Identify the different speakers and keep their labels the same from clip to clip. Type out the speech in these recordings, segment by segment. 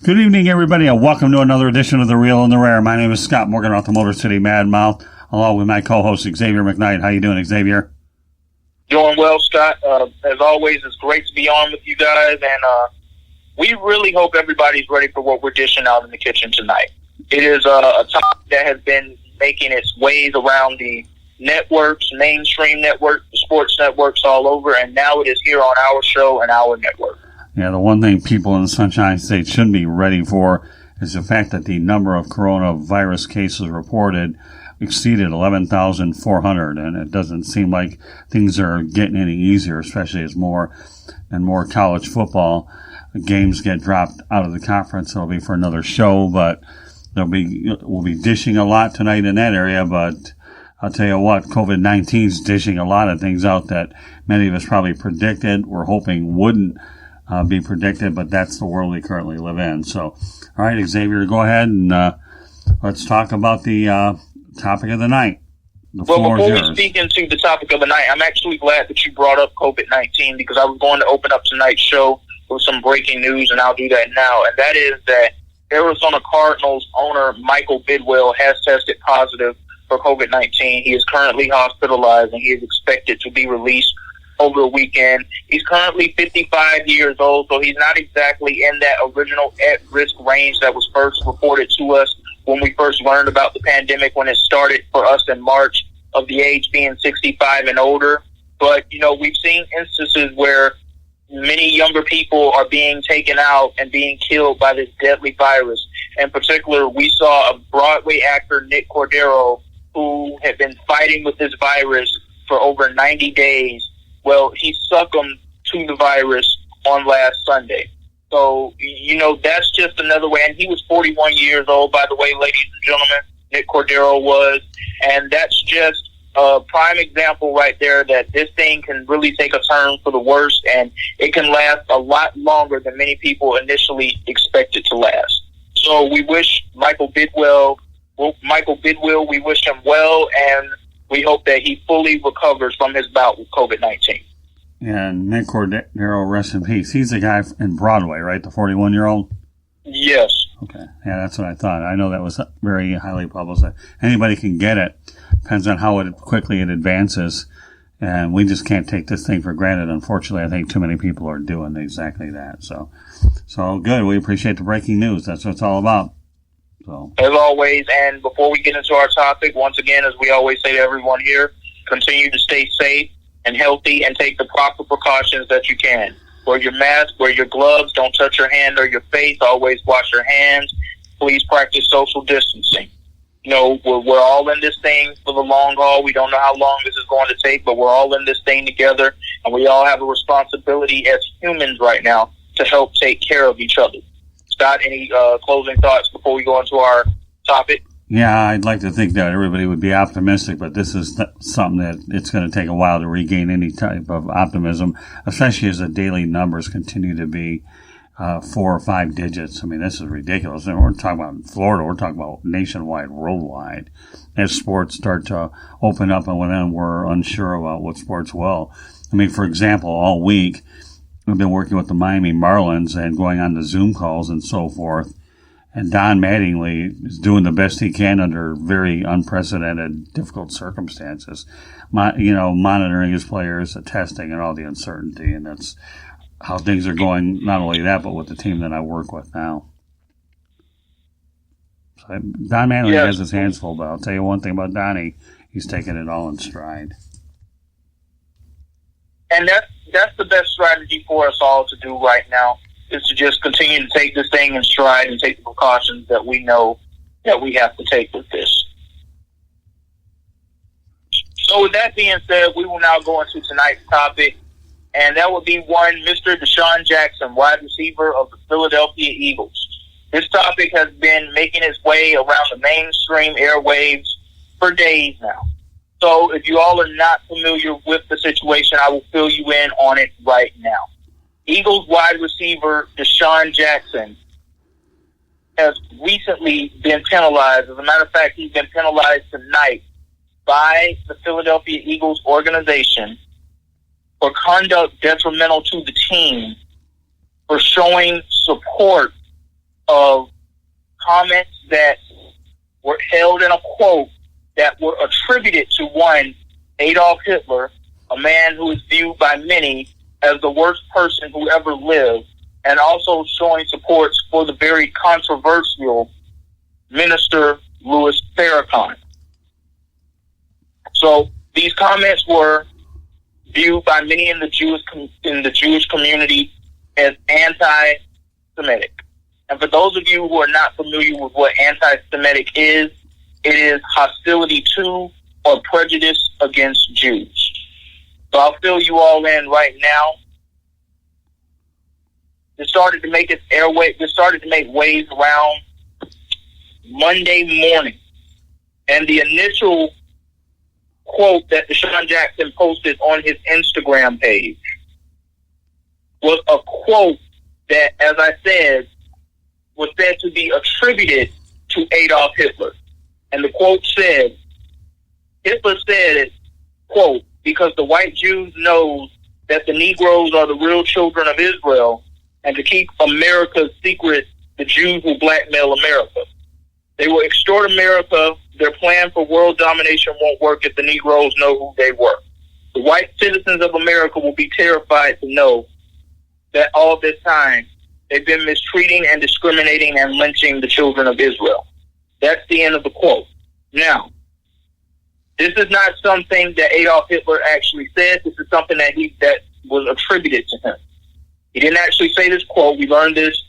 Speaker 1: Good evening, everybody, and welcome to another edition of The Real and the Rare. My name is Scott Morgan, off the Motor City Mad Mouth, along with my co-host, Xavier McKnight. How you doing, Xavier?
Speaker 2: Doing well, Scott. As always, it's great to be on with you guys, and we really hope everybody's ready for what we're dishing out in the kitchen tonight. It is a topic that has been making its ways around the networks, mainstream networks, the sports networks all over, and now it is here on our show and our network.
Speaker 1: Yeah, the one thing people in the Sunshine State should be ready for is the fact that the number of coronavirus cases reported exceeded 11,400, and it doesn't seem like things are getting any easier, especially as more and more college football games get dropped out of the conference. It'll be for another show, but we'll be dishing a lot tonight in that area, but I'll tell you what, COVID-19 is dishing a lot of things out that many of us probably predicted, we're hoping wouldn't be predicted, but that's the world we currently live in. So, all right, Xavier, go ahead and let's talk about the topic of the night.
Speaker 2: Before we speak into the topic of the night, I'm actually glad that you brought up COVID-19 because I was going to open up tonight's show with some breaking news, and I'll do that now. And that is that Arizona Cardinals owner Michael Bidwill has tested positive for COVID-19. He is currently hospitalized, and he is expected to be released over the weekend. He's currently 55 years old, so he's not exactly in that original at-risk range that was first reported to us when we first learned about the pandemic, when it started for us in March, of the age being 65 and older. But, you know, we've seen instances where many younger people are being taken out and being killed by this deadly virus. In particular, we saw a Broadway actor, Nick Cordero, who had been fighting with this virus for over 90 days. Well, he succumbed to the virus on last Sunday. So, you know, that's just another way. And he was 41 years old, by the way, ladies and gentlemen. Nick Cordero was. And that's just a prime example right there that this thing can really take a turn for the worst, and it can last a lot longer than many people initially expected to last. So we wish Michael Bidwill, we wish him well, and we hope that he fully recovers from his bout with COVID-19.
Speaker 1: And Nick Cordero, rest in peace. He's the guy in Broadway, right? The 41-year-old?
Speaker 2: Yes.
Speaker 1: Okay. Yeah, that's what I thought. I know that was very highly publicized. Anybody can get it. Depends on how quickly it advances. And we just can't take this thing for granted. Unfortunately, I think too many people are doing exactly that. So good. We appreciate the breaking news. That's what it's all about. So, as
Speaker 2: always, and before we get into our topic, once again, as we always say to everyone here, continue to stay safe and healthy and take the proper precautions that you can. Wear your mask, wear your gloves, don't touch your hand or your face, always wash your hands. Please practice social distancing. You know, we're all in this thing for the long haul. We don't know how long this is going to take, but we're all in this thing together, and we all have a responsibility as humans right now to help take care of each other. Scott, any closing thoughts before we go into our topic?
Speaker 1: Yeah, I'd like to think that everybody would be optimistic, but this is something that it's going to take a while to regain any type of optimism, especially as the daily numbers continue to be 4 or 5 digits. I mean, this is ridiculous. And we're talking about Florida. We're talking about nationwide, worldwide. As sports start to open up and when we're unsure about what sports will. I mean, for example, all week, we've been working with the Miami Marlins and going on the Zoom calls and so forth. And Don Mattingly is doing the best he can under very unprecedented, difficult circumstances. Monitoring his players, the testing, and all the uncertainty. And that's how things are going, not only that, but with the team that I work with now. So Don Mattingly has his hands full, but I'll tell you one thing about Donnie. He's taking it all in stride.
Speaker 2: And that's the best strategy for us all to do right now, is to just continue to take this thing in stride and take the precautions that we know that we have to take with this. So with that being said, we will now go into tonight's topic, and that would be one Mr. Deshaun Jackson, wide receiver of the Philadelphia Eagles. This topic has been making its way around the mainstream airwaves for days now. So if you all are not familiar with the situation, I will fill you in on it right now. Eagles wide receiver Deshaun Jackson has recently been penalized. As a matter of fact, he's been penalized tonight by the Philadelphia Eagles organization for conduct detrimental to the team for showing support of comments that were held in a quote that were attributed to one Adolf Hitler, a man who is viewed by many as the worst person who ever lived, and also showing support for the very controversial Minister Louis Farrakhan. So these comments were viewed by many in the Jewish community as anti-Semitic. And for those of you who are not familiar with what anti-Semitic is, it is hostility to or prejudice against Jews. So I'll fill you all in right now. This started to make waves around Monday morning. And the initial quote that Deshaun Jackson posted on his Instagram page was a quote that, as I said, was said to be attributed to Adolf Hitler. And the quote said, Hitler said, quote, because the white Jews know that the Negroes are the real children of Israel, and to keep America's secret, the Jews will blackmail America. They will extort America. Their plan for world domination won't work if the Negroes know who they were. The white citizens of America will be terrified to know that all this time they've been mistreating and discriminating and lynching the children of Israel. That's the end of the quote. Now, this is not something that Adolf Hitler actually said. This is something that was attributed to him. He didn't actually say this quote. We learned this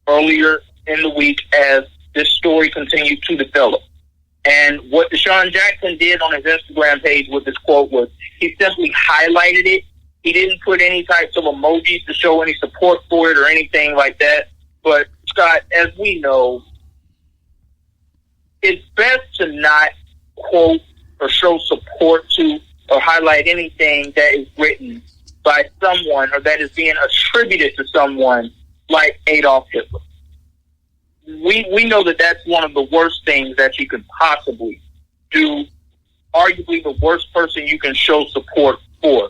Speaker 2: earlier in the week as this story continued to develop. And what Deshaun Jackson did on his Instagram page with this quote was he simply highlighted it. He didn't put any types of emojis to show any support for it or anything like that. But, Scott, as we know, it's best to not quote or show support to or highlight anything that is written by someone or that is being attributed to someone like Adolf Hitler. We know that that's one of the worst things that you could possibly do, arguably the worst person you can show support for.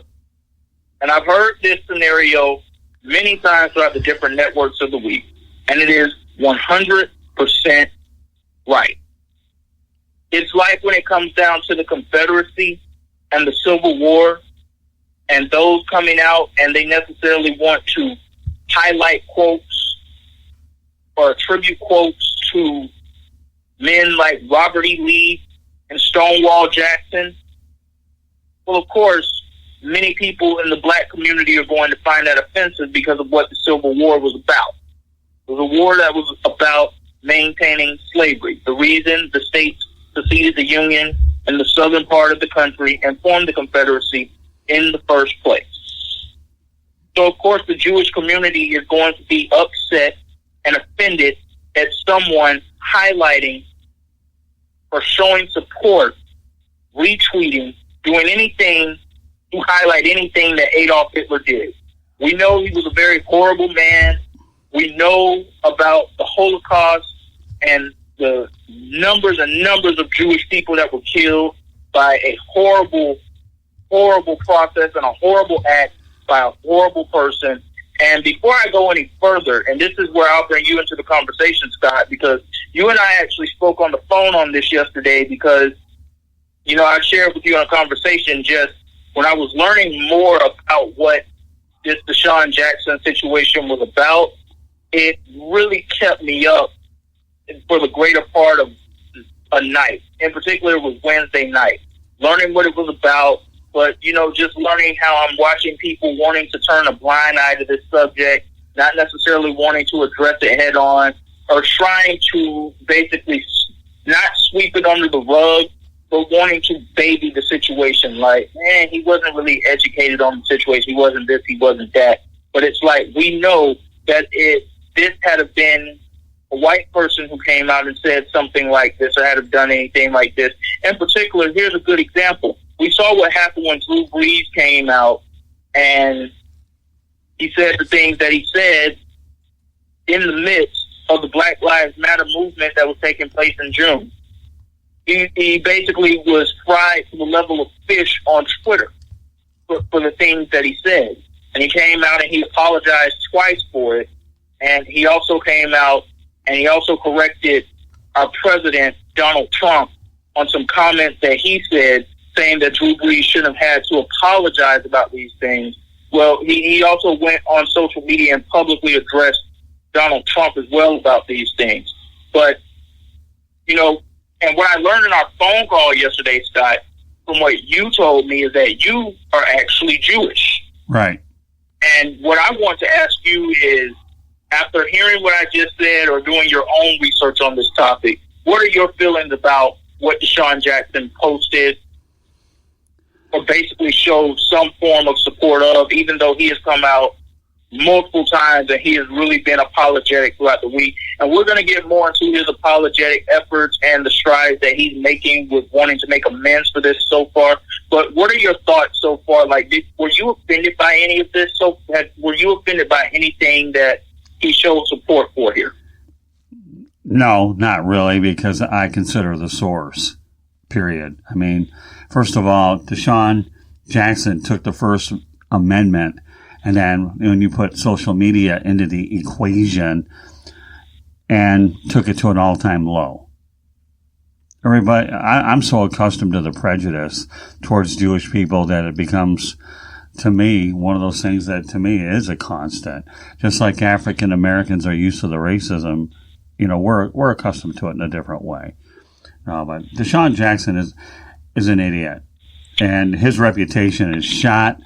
Speaker 2: And I've heard this scenario many times throughout the different networks of the week, and it is 100% right. It's like when it comes down to the Confederacy and the Civil War and those coming out and they necessarily want to highlight quotes or attribute quotes to men like Robert E. Lee and Stonewall Jackson. Well, of course, many people in the black community are going to find that offensive because of what the Civil War was about. It was a war that was about maintaining slavery. The reason the states seceded the Union in the southern part of the country and formed the Confederacy in the first place. So, of course, the Jewish community is going to be upset and offended at someone highlighting or showing support, retweeting, doing anything to highlight anything that Adolf Hitler did. We know he was a very horrible man. We know about the Holocaust and the numbers and numbers of Jewish people that were killed by a horrible, horrible process and a horrible act by a horrible person. And before I go any further, and this is where I'll bring you into the conversation, Scott, because you and I actually spoke on the phone on this yesterday because, you know, I shared with you in a conversation just when I was learning more about what this Deshaun Jackson situation was about, it really kept me up for the greater part of a night. In particular, it was Wednesday night. Learning what it was about, but, you know, just learning how I'm watching people wanting to turn a blind eye to this subject, not necessarily wanting to address it head on, or trying to basically not sweep it under the rug, but wanting to baby the situation. Like, man, he wasn't really educated on the situation. He wasn't this, he wasn't that. But it's like, we know that if this had been a white person who came out and said something like this or had have done anything like this. In particular, here's a good example. We saw what happened when Drew Brees came out and he said the things that he said in the midst of the Black Lives Matter movement that was taking place in June. He basically was fried to the level of fish on Twitter for the things that he said. And he came out and he apologized twice for it. And he also came out and he also corrected our president, Donald Trump, on some comments that he said, saying that Drew Brees shouldn't have had to apologize about these things. Well, he also went on social media and publicly addressed Donald Trump as well about these things. But, and what I learned in our phone call yesterday, Scott, from what you told me, is that you are actually Jewish.
Speaker 1: Right.
Speaker 2: And what I want to ask you is, after hearing what I just said or doing your own research on this topic, what are your feelings about what Deshaun Jackson posted or basically showed some form of support of, even though he has come out multiple times and he has really been apologetic throughout the week? And we're going to get more into his apologetic efforts and the strides that he's making with wanting to make amends for this so far. But what are your thoughts so far? Like, were you offended by any of this? Were you offended by anything that he showed support for here?
Speaker 1: No, not really, because I consider the source, period. I mean, first of all, Deshaun Jackson took the First Amendment, and then when you put social media into the equation and took it to an all-time low. Everybody, I'm so accustomed to the prejudice towards Jewish people that it becomes, to me, one of those things that to me is a constant. Just like African Americans are used to the racism, we're accustomed to it in a different way. But Deshaun Jackson is an idiot, and his reputation is shot.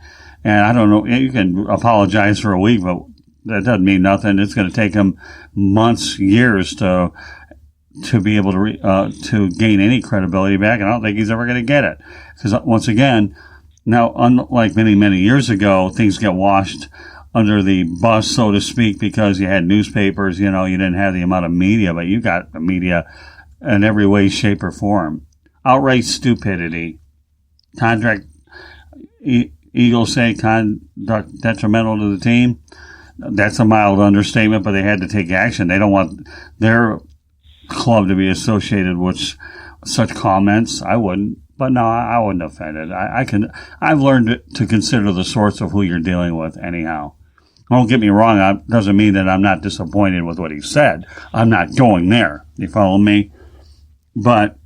Speaker 1: And I don't know, you can apologize for a week, but that doesn't mean nothing. It's going to take him months, years to be able to gain any credibility back. And I don't think he's ever going to get it. Because once again, now, unlike many, many years ago, things get washed under the bus, so to speak, because you had newspapers, you didn't have the amount of media, but you got the media in every way, shape, or form. Outright stupidity. Eagles say conduct detrimental to the team. That's a mild understatement, but they had to take action. They don't want their club to be associated with such comments. I wouldn't. But no, I wouldn't offend it. I've learned to consider the source of who you're dealing with anyhow. Don't get me wrong. That doesn't mean that I'm not disappointed with what he said. I'm not going there. You follow me? But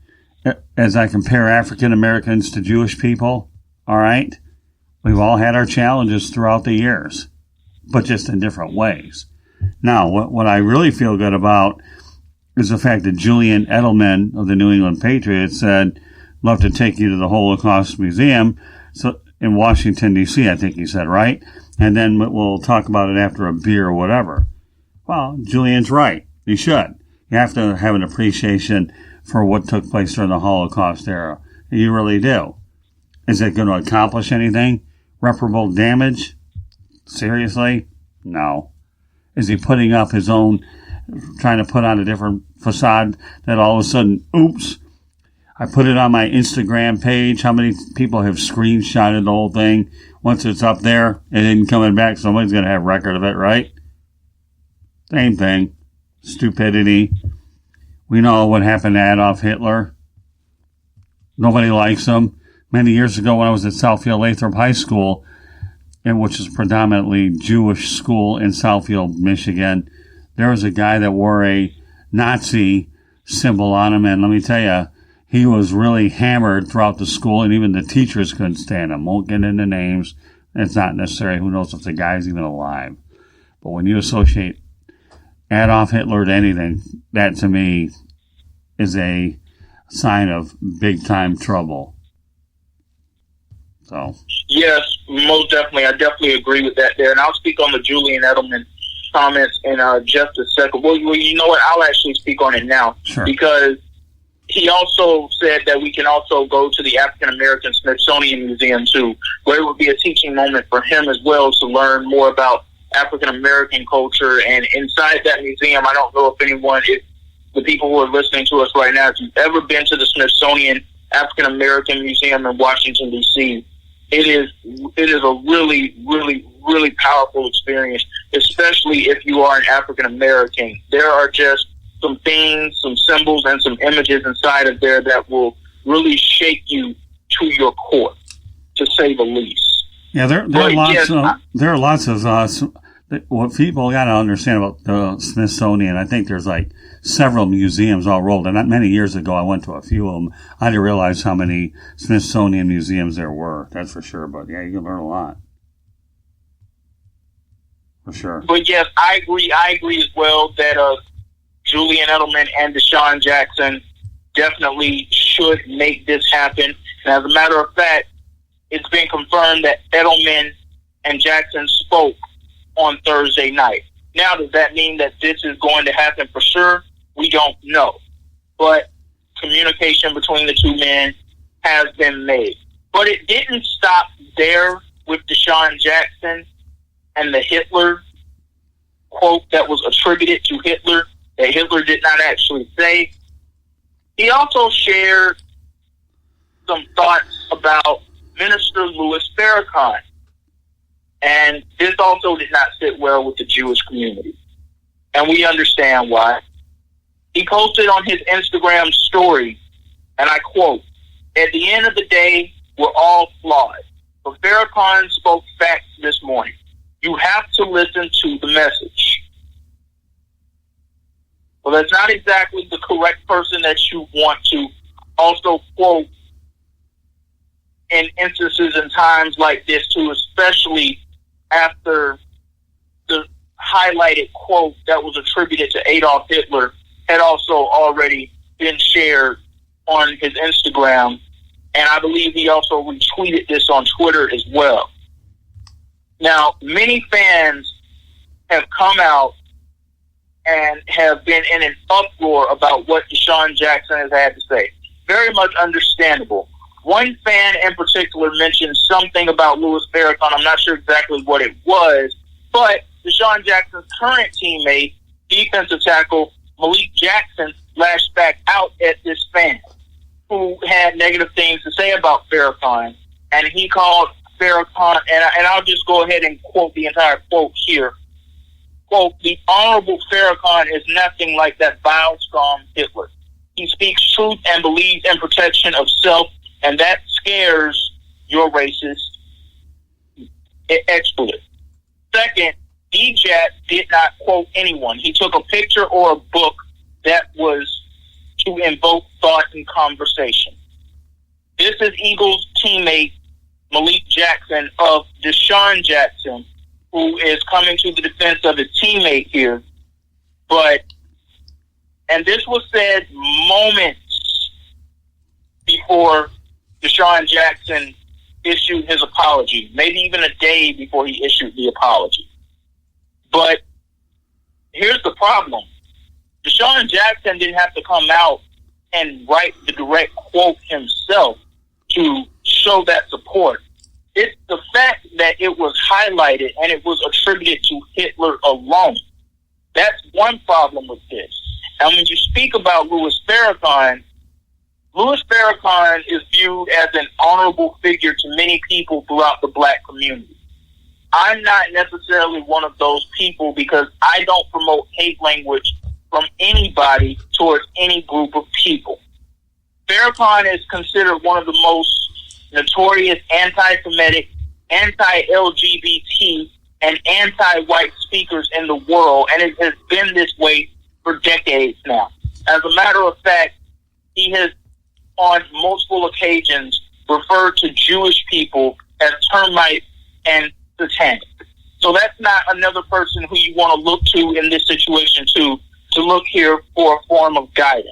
Speaker 1: as I compare African Americans to Jewish people, all right, we've all had our challenges throughout the years, but just in different ways. Now, what I really feel good about is the fact that Julian Edelman of the New England Patriots said, love to take you to the Holocaust Museum in Washington, D.C., I think he said, right? And then we'll talk about it after a beer or whatever. Well, Julian's right. You should. You have to have an appreciation for what took place during the Holocaust era. You really do. Is it going to accomplish anything? Reparable damage? Seriously? No. Is he putting up his own, trying to put on a different facade that all of a sudden, oops, I put it on my Instagram page. How many people have screenshotted the whole thing? Once it's up there, it isn't coming back. Somebody's going to have record of it, right? Same thing. Stupidity. We know what happened to Adolf Hitler. Nobody likes him. Many years ago when I was at Southfield Lathrop High School, which is predominantly Jewish school in Southfield, Michigan, there was a guy that wore a Nazi symbol on him. And let me tell you, he was really hammered throughout the school, and even the teachers couldn't stand him. Won't get into names. It's not necessary. Who knows if the guy's even alive. But when you associate Adolf Hitler to anything, that to me is a sign of big-time trouble. So.
Speaker 2: Yes, most definitely. I definitely agree with that there. And I'll speak on the Julian Edelman comments in just a second. Well, you know what? I'll actually speak on it now.
Speaker 1: Sure.
Speaker 2: Because he also said that we can also go to the African American Smithsonian Museum too, where it would be a teaching moment for him as well to learn more about African American culture. And inside that museum, I don't know if the people who are listening to us right now, if you've ever been to the Smithsonian African American Museum in Washington, D.C., it is a really, really, really powerful experience, especially if you are an African American. There are just some things, some symbols, and some images inside of there that will really shake you to your core, to say the least.
Speaker 1: Yeah, there are lots of what people got to understand about the Smithsonian, I think there's like several museums all rolled. And not many years ago, I went to a few of them. I didn't realize how many Smithsonian museums there were. That's for sure. But yeah, you can learn a lot. For sure.
Speaker 2: But yes, I agree. I agree as well that Julian Edelman and Deshaun Jackson definitely should make this happen. And as a matter of fact, it's been confirmed that Edelman and Jackson spoke on Thursday night. Now, does that mean that this is going to happen for sure? We don't know. But communication between the two men has been made. But it didn't stop there with Deshaun Jackson and the Hitler quote that was attributed to Hitler, that Hitler did not actually say. He also shared some thoughts about Minister Louis Farrakhan. And this also did not sit well with the Jewish community. And we understand why. He posted on his Instagram story, and I quote, "At the end of the day, we're all flawed. But Farrakhan spoke facts this morning. You have to listen to the message." Well, that's not exactly the correct person that you want to also quote in instances and times like this too, especially after the highlighted quote that was attributed to Adolf Hitler had also already been shared on his Instagram. And I believe he also retweeted this on Twitter as well. Now, many fans have come out and have been in an uproar about what Deshaun Jackson has had to say. Very much understandable. One fan in particular mentioned something about Louis Farrakhan. I'm not sure exactly what it was, but Deshaun Jackson's current teammate, defensive tackle Malik Jackson, lashed back out at this fan who had negative things to say about Farrakhan, and he called Farrakhan, and I'll just go ahead and quote the entire quote here. Quote, "The Honorable Farrakhan is nothing like that vile scum Hitler. He speaks truth and believes in protection of self, and that scares your racist expletive." Second, D-Jack did not quote anyone. He took a picture or a book that was to invoke thought and conversation. This is Eagles teammate Malik Jackson of Deshaun Jackson, who is coming to the defense of his teammate here. And this was said moments before Deshaun Jackson issued his apology, maybe even a day before he issued the apology. But here's the problem. Deshaun Jackson didn't have to come out and write the direct quote himself to show that support. It's the fact that it was highlighted and it was attributed to Hitler alone. That's one problem with this. And when you speak about Louis Farrakhan is viewed as an honorable figure to many people throughout the black community. I'm not necessarily one of those people because I don't promote hate language from anybody towards any group of people. Farrakhan is considered one of the most notorious anti-Semitic, anti-LGBT, and anti-white speakers in the world, and it has been this way for decades now. As a matter of fact, he has on multiple occasions referred to Jewish people as termites and satanic. So that's not another person who you want to look to in this situation to look here for a form of guidance.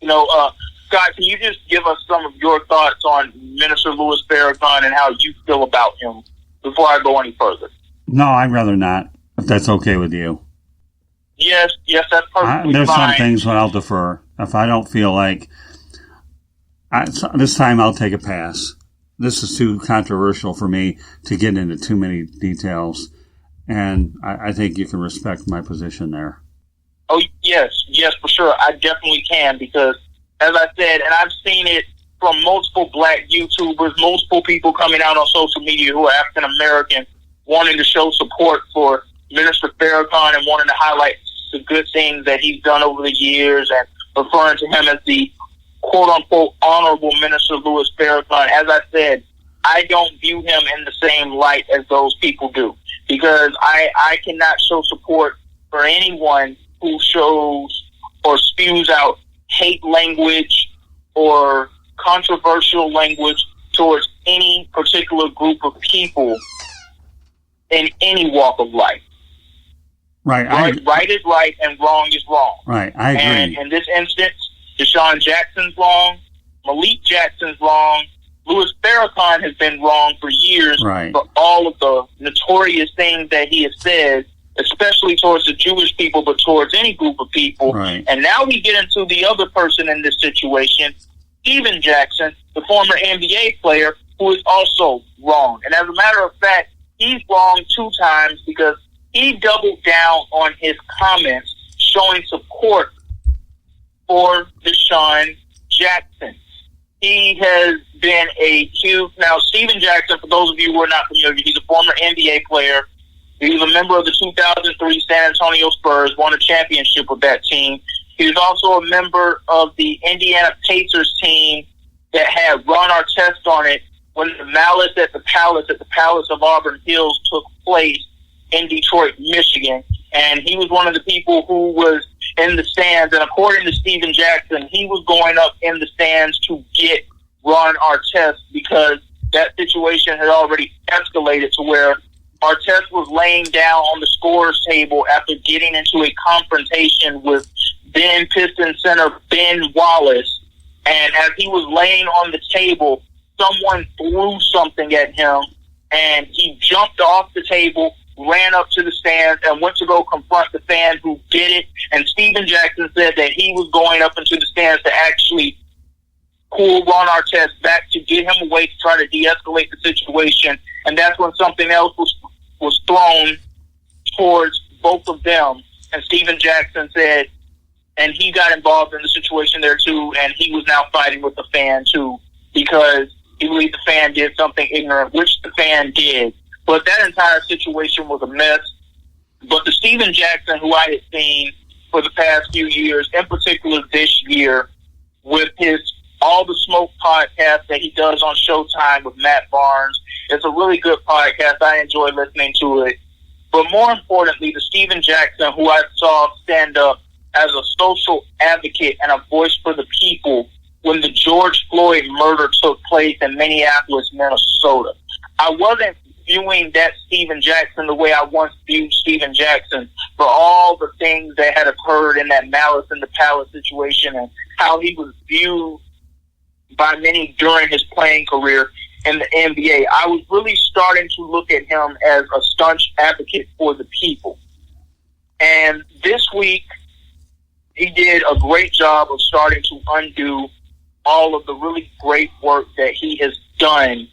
Speaker 2: Scott, can you just give us some of your thoughts on Minister Louis Farrakhan and how you feel about him before I go any further?
Speaker 1: No, I'd rather not, if that's okay with you.
Speaker 2: Yes, that's perfectly
Speaker 1: there's
Speaker 2: fine.
Speaker 1: Some things where I'll defer. If I don't feel like... this time I'll take a pass. This is too controversial for me to get into too many details, and I think you can respect my position there.
Speaker 2: Oh, yes, for sure. I definitely can because, as I said, and I've seen it from multiple black YouTubers, multiple people coming out on social media who are African American, wanting to show support for Minister Farrakhan and wanting to highlight the good things that he's done over the years and referring to him as the quote-unquote honorable Minister Louis Farrakhan. As I said, I don't view him in the same light as those people do. because I cannot show support for anyone who shows or spews out hate language or controversial language towards any particular group of people in any walk of life.
Speaker 1: Right.
Speaker 2: Right is right and wrong is wrong.
Speaker 1: Right, I agree.
Speaker 2: And in this instance, Deshaun Jackson's wrong, Malik Jackson's wrong, Louis Farrakhan has been wrong for years for all of the notorious things that he has said, especially towards the Jewish people, but towards any group of people.
Speaker 1: Right.
Speaker 2: And now we get into the other person in this situation, Steven Jackson, the former NBA player, who is also wrong. And as a matter of fact, he's wrong 2 times because he doubled down on his comments showing support for Deshaun Jackson. He has been a huge... Now, Steven Jackson, for those of you who are not familiar, he's a former NBA player. He was a member of the 2003 San Antonio Spurs, won a championship with that team. He was also a member of the Indiana Pacers team that had Ron Artest on it when the malice at the Palace of Auburn Hills took place in Detroit, Michigan. And he was one of the people who was in the stands. And according to Steven Jackson, he was going up in the stands to get Ron Artest because that situation had already escalated to where Artest was laying down on the scorer's table after getting into a confrontation with then Piston center Ben Wallace. And as he was laying on the table, someone threw something at him, and he jumped off the table, ran up to the stands, and went to go confront the fan who did it. And Steven Jackson said that he was going up into the stands to actually pull Ron Artest back to get him away to try to de-escalate the situation. And that's when something else was thrown towards both of them. And Steven Jackson said, and he got involved in the situation there too, and he was now fighting with the fan too, because he believed the fan did something ignorant, which the fan did. But that entire situation was a mess. But the Steven Jackson who I had seen for the past few years, in particular this year, with his All the Smoke podcast that he does on Showtime with Matt Barnes, it's a really good podcast. I enjoy listening to it. But more importantly, the Steven Jackson who I saw stand up as a social advocate and a voice for the people when the George Floyd murder took place in Minneapolis, Minnesota. I wasn't viewing that Steven Jackson the way I once viewed Steven Jackson for all the things that had occurred in that Malice in the Palace situation and how he was viewed by many during his playing career in the NBA. I was really starting to look at him as a staunch advocate for the people. And this week, he did a great job of starting to undo all of the really great work that he has done,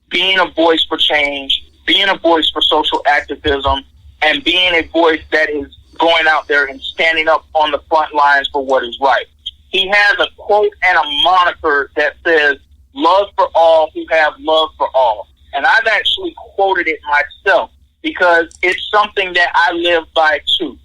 Speaker 2: being a voice for change, being a voice for social activism, and being a voice that is going out there and standing up on the front lines for what is right. He has a quote and a moniker that says, "Love for all who have love for all." And I've actually quoted it myself because it's something that I live by too.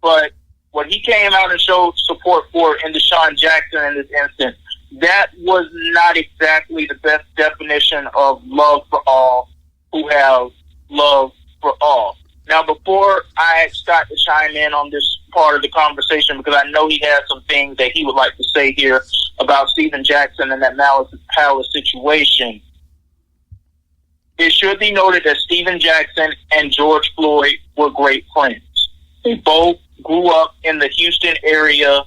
Speaker 2: But what he came out and showed support for in Deshaun Jackson in this instance, that was not exactly the best definition of love for all who have love for all. Now, before I ask Scott to chime in on this part of the conversation, because I know he has some things that he would like to say here about Steven Jackson and that Malice at the Palace situation, it should be noted that Steven Jackson and George Floyd were great friends. They both grew up in the Houston area.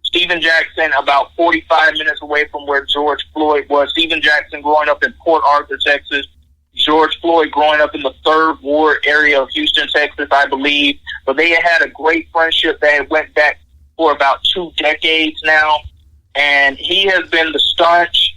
Speaker 2: Steven Jackson about 45 minutes away from where George Floyd was. Steven Jackson growing up in Port Arthur, Texas. George Floyd growing up in the 3rd Ward area of Houston, Texas, I believe. But they had a great friendship that went back for about 2 decades now. And he has been the staunch,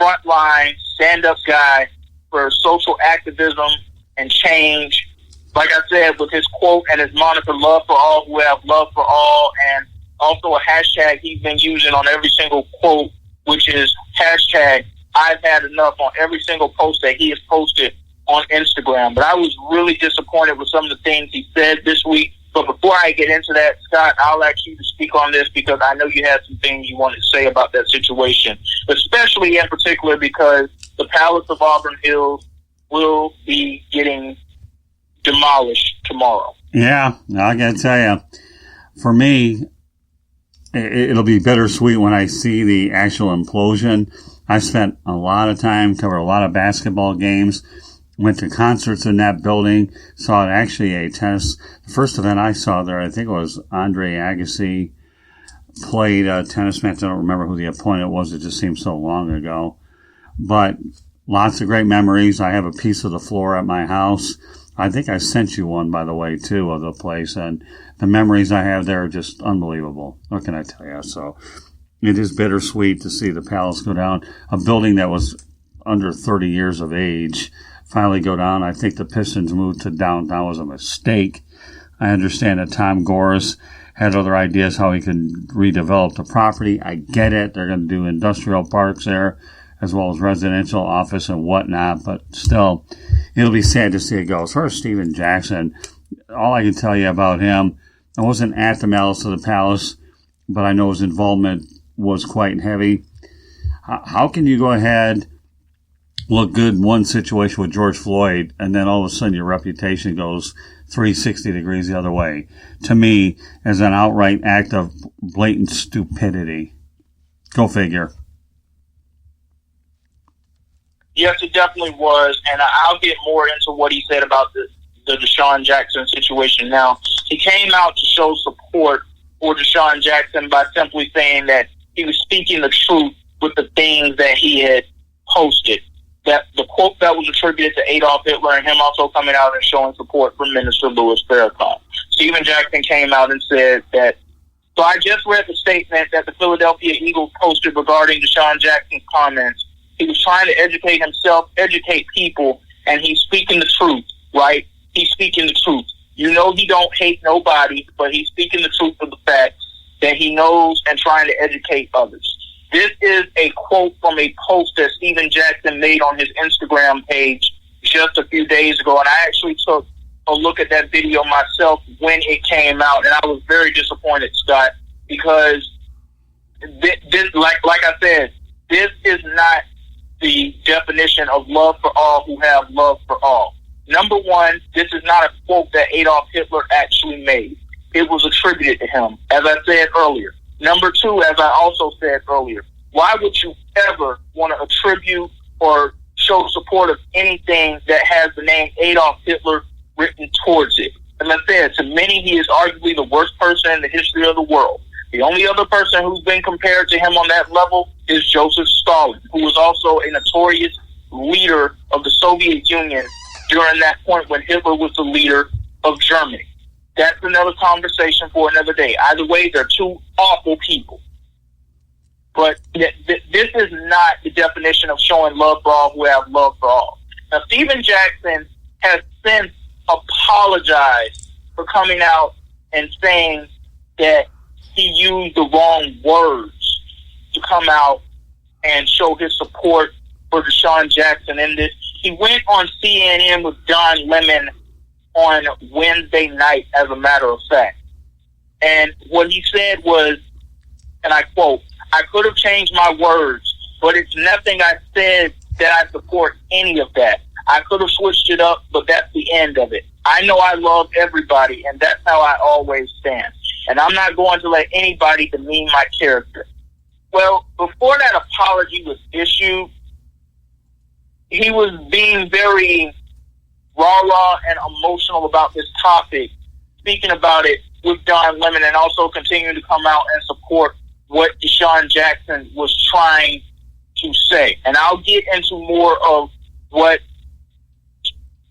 Speaker 2: frontline, stand-up guy for social activism and change. Like I said, with his quote and his moniker, "Love for all who have love for all," and also a hashtag he's been using on every single quote, which is hashtag I've had enough, on every single post that he has posted on Instagram. But I was really disappointed with some of the things he said this week. But before I get into that, Scott, I'll ask you to speak on this because I know you had some things you wanted to say about that situation, especially in particular because the Palace of Auburn Hills will be getting demolished tomorrow.
Speaker 1: Yeah, I got to tell you, for me, it'll be bittersweet when I see the actual implosion. I spent a lot of time, covered a lot of basketball games, went to concerts in that building, saw actually a tennis. The first event I saw there, I think it was Andre Agassi played a tennis match. I don't remember who the opponent was. It just seems so long ago. But lots of great memories. I have a piece of the floor at my house. I think I sent you one, by the way, too, of the place. And the memories I have there are just unbelievable. What can I tell you? So it is bittersweet to see the Palace go down. A building that was under 30 years of age finally go down. I think the Pistons moved to downtown was a mistake. I understand that Tom Gores had other ideas how he could redevelop the property. I get it. They're going to do industrial parks there as well as residential office and whatnot. But still, it'll be sad to see it go. As far as Steven Jackson, all I can tell you about him, I wasn't at the Malice of the Palace, but I know his involvement was quite heavy. How can you go ahead, look good in one situation with George Floyd, and then all of a sudden your reputation goes 360 degrees the other way? To me, as an outright act of blatant stupidity. Go figure.
Speaker 2: Yes, it definitely was, and I'll get more into what he said about the Deshaun Jackson situation now. He came out to show support for Deshaun Jackson by simply saying that he was speaking the truth with the things that he had posted. That the quote that was attributed to Adolf Hitler and him also coming out and showing support for Minister Louis Farrakhan. Steven Jackson came out and said that, so I just read the statement that the Philadelphia Eagles posted regarding Deshaun Jackson's comments. He was trying to educate himself, educate people, and he's speaking the truth, right? He's speaking the truth. You know he don't hate nobody, but he's speaking the truth of the fact that he knows and trying to educate others. This is a quote from a post that Steven Jackson made on his Instagram page just a few days ago, and I actually took a look at that video myself when it came out, and I was very disappointed, Scott, because this like I said, this is not the definition of love for all who have love for all. Number one, this is not a quote that Adolf Hitler actually made. It was attributed to him, as I said earlier. Number two, as I also said earlier, why would you ever want to attribute or show support of anything that has the name Adolf Hitler written towards it? As I said, to many, he is arguably the worst person in the history of the world. The only other person who's been compared to him on that level is Joseph Stalin, who was also a notorious leader of the Soviet Union during that point when Hitler was the leader of Germany. That's another conversation for another day. Either way, they're two awful people. But this is not the definition of showing love for all who have love for all. Now, Steven Jackson has since apologized for coming out and saying that he used the wrong words to come out and show his support for Deshaun Jackson in this. He went on CNN with Don Lemon on Wednesday night, as a matter of fact. And what he said was, and I quote, "I could have changed my words, but it's nothing I said that I support any of that. I could have switched it up, but that's the end of it. I know I love everybody, and that's how I always stand. And I'm not going to let anybody demean my character." Well, before that apology was issued, he was being very rah-rah and emotional about this topic, speaking about it with Don Lemon, and also continuing to come out and support what Deshaun Jackson was trying to say. And I'll get into more of what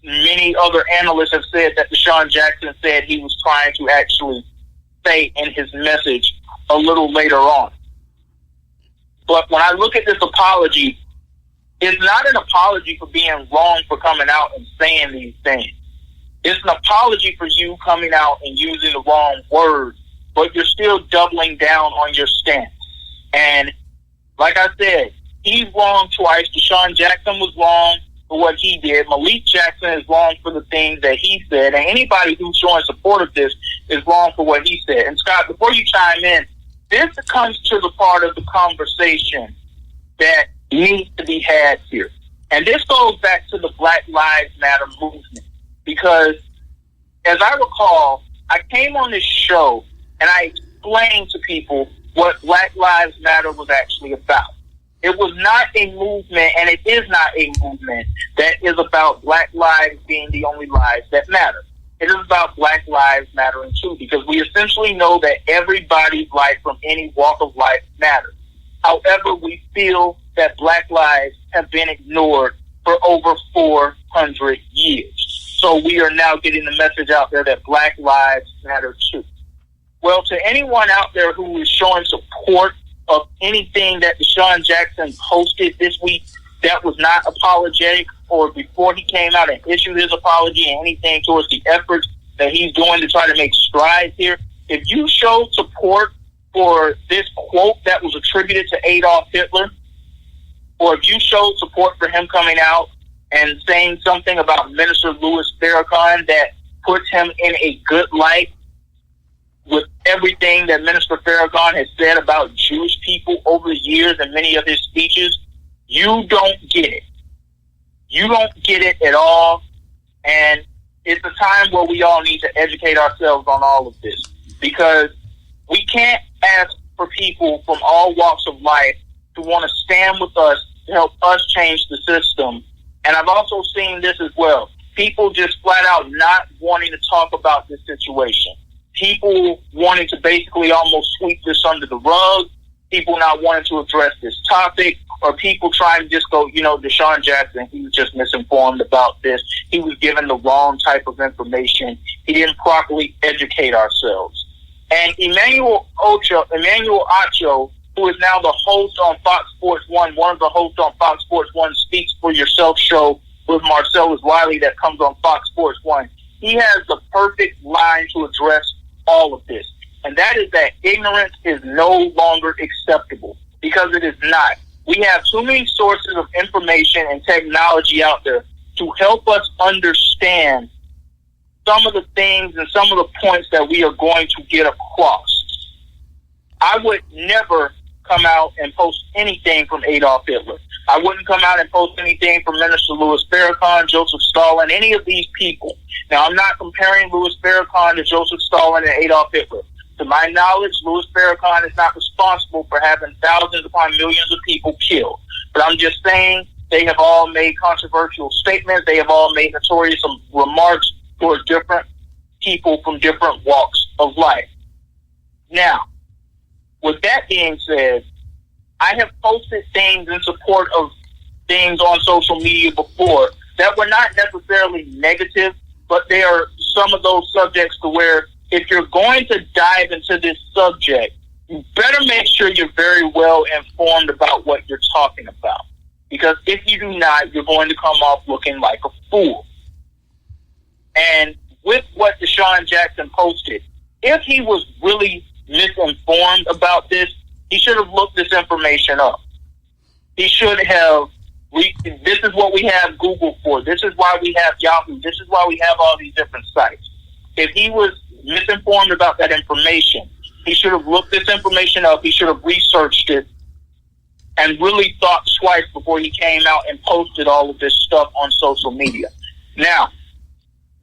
Speaker 2: many other analysts have said that Deshaun Jackson said he was trying to actually say in his message a little later on. But when I look at this apology, it's not an apology for being wrong for coming out and saying these things. It's an apology for you coming out and using the wrong words, but you're still doubling down on your stance. And like I said, he's wrong twice. Deshaun Jackson was wrong for what he did. Malik Jackson is wrong for the things that he said. And anybody who's showing support of this is wrong for what he said. And Scott, before you chime in, this comes to the part of the conversation that needs to be had here. And this goes back to the Black Lives Matter movement, because as I recall, I came on this show and I explained to people what Black Lives Matter was actually about. It was not a movement, and it is not a movement that is about black lives being the only lives that matter. It is about black lives mattering too, because we essentially know that everybody's life from any walk of life matters. However, we feel that black lives have been ignored for over 400 years. So we are now getting the message out there that black lives matter too. Well, to anyone out there who is showing support of anything that Deshaun Jackson posted this week that was not apologetic, or before he came out and issued his apology and anything towards the efforts that he's doing to try to make strides here, if you show support for this quote that was attributed to Adolf Hitler, or if you showed support for him coming out and saying something about Minister Louis Farrakhan that puts him in a good light with everything that Minister Farrakhan has said about Jewish people over the years and many of his speeches, you don't get it. You don't get it at all. And it's a time where we all need to educate ourselves on all of this, because we can't ask for people from all walks of life to want to stand with us to help us change the system. And I've also seen this as well. People just flat out not wanting to talk about this situation. People wanting to basically almost sweep this under the rug. People not wanting to address this topic, or people trying to just go, Deshaun Jackson, he was just misinformed about this. He was given the wrong type of information. He didn't properly educate ourselves. And Emmanuel Acho, who is now the host on Fox Sports 1, one of the hosts on Fox Sports 1 Speaks for Yourself show with Marcellus Wiley that comes on Fox Sports 1, he has the perfect line to address all of this. And that is that ignorance is no longer acceptable, because it is not. We have too many sources of information and technology out there to help us understand some of the things and some of the points that we are going to get across. I would never come out and post anything from Adolf Hitler. I wouldn't come out and post anything from Minister Louis Farrakhan, Joseph Stalin, any of these people. Now, I'm not comparing Louis Farrakhan to Joseph Stalin and Adolf Hitler. To my knowledge, Louis Farrakhan is not responsible for having thousands upon millions of people killed. But I'm just saying they have all made controversial statements. They have all made notorious remarks towards different people from different walks of life. Now, with that being said, I have posted things in support of things on social media before that were not necessarily negative, but they are some of those subjects to where if you're going to dive into this subject, you better make sure you're very well informed about what you're talking about. Because if you do not, you're going to come off looking like a fool. And with what Deshaun Jackson posted, if he was really misinformed about this, he should have looked this information up. He should have, this is what we have Google for. This is why we have Yahoo. This is why we have all these different sites. If he was misinformed about that information, he should have looked this information up. He should have researched it and really thought twice before he came out and posted all of this stuff on social media. Now,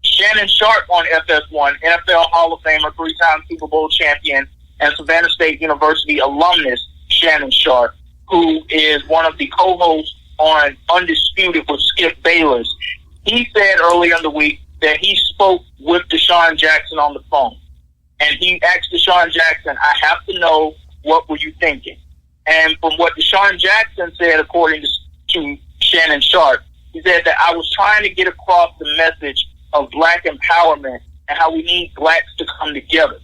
Speaker 2: Shannon Sharp on FS1, NFL Hall of Famer, 3-time Super Bowl champion, and Savannah State University alumnus Shannon Sharp, who is one of the co-hosts on Undisputed with Skip Bayless, he said earlier in the week that he spoke with Deshaun Jackson on the phone. And he asked Deshaun Jackson, I have to know, what were you thinking? And from what Deshaun Jackson said, according to Shannon Sharp, he said that I was trying to get across the message of black empowerment and how we need blacks to come together.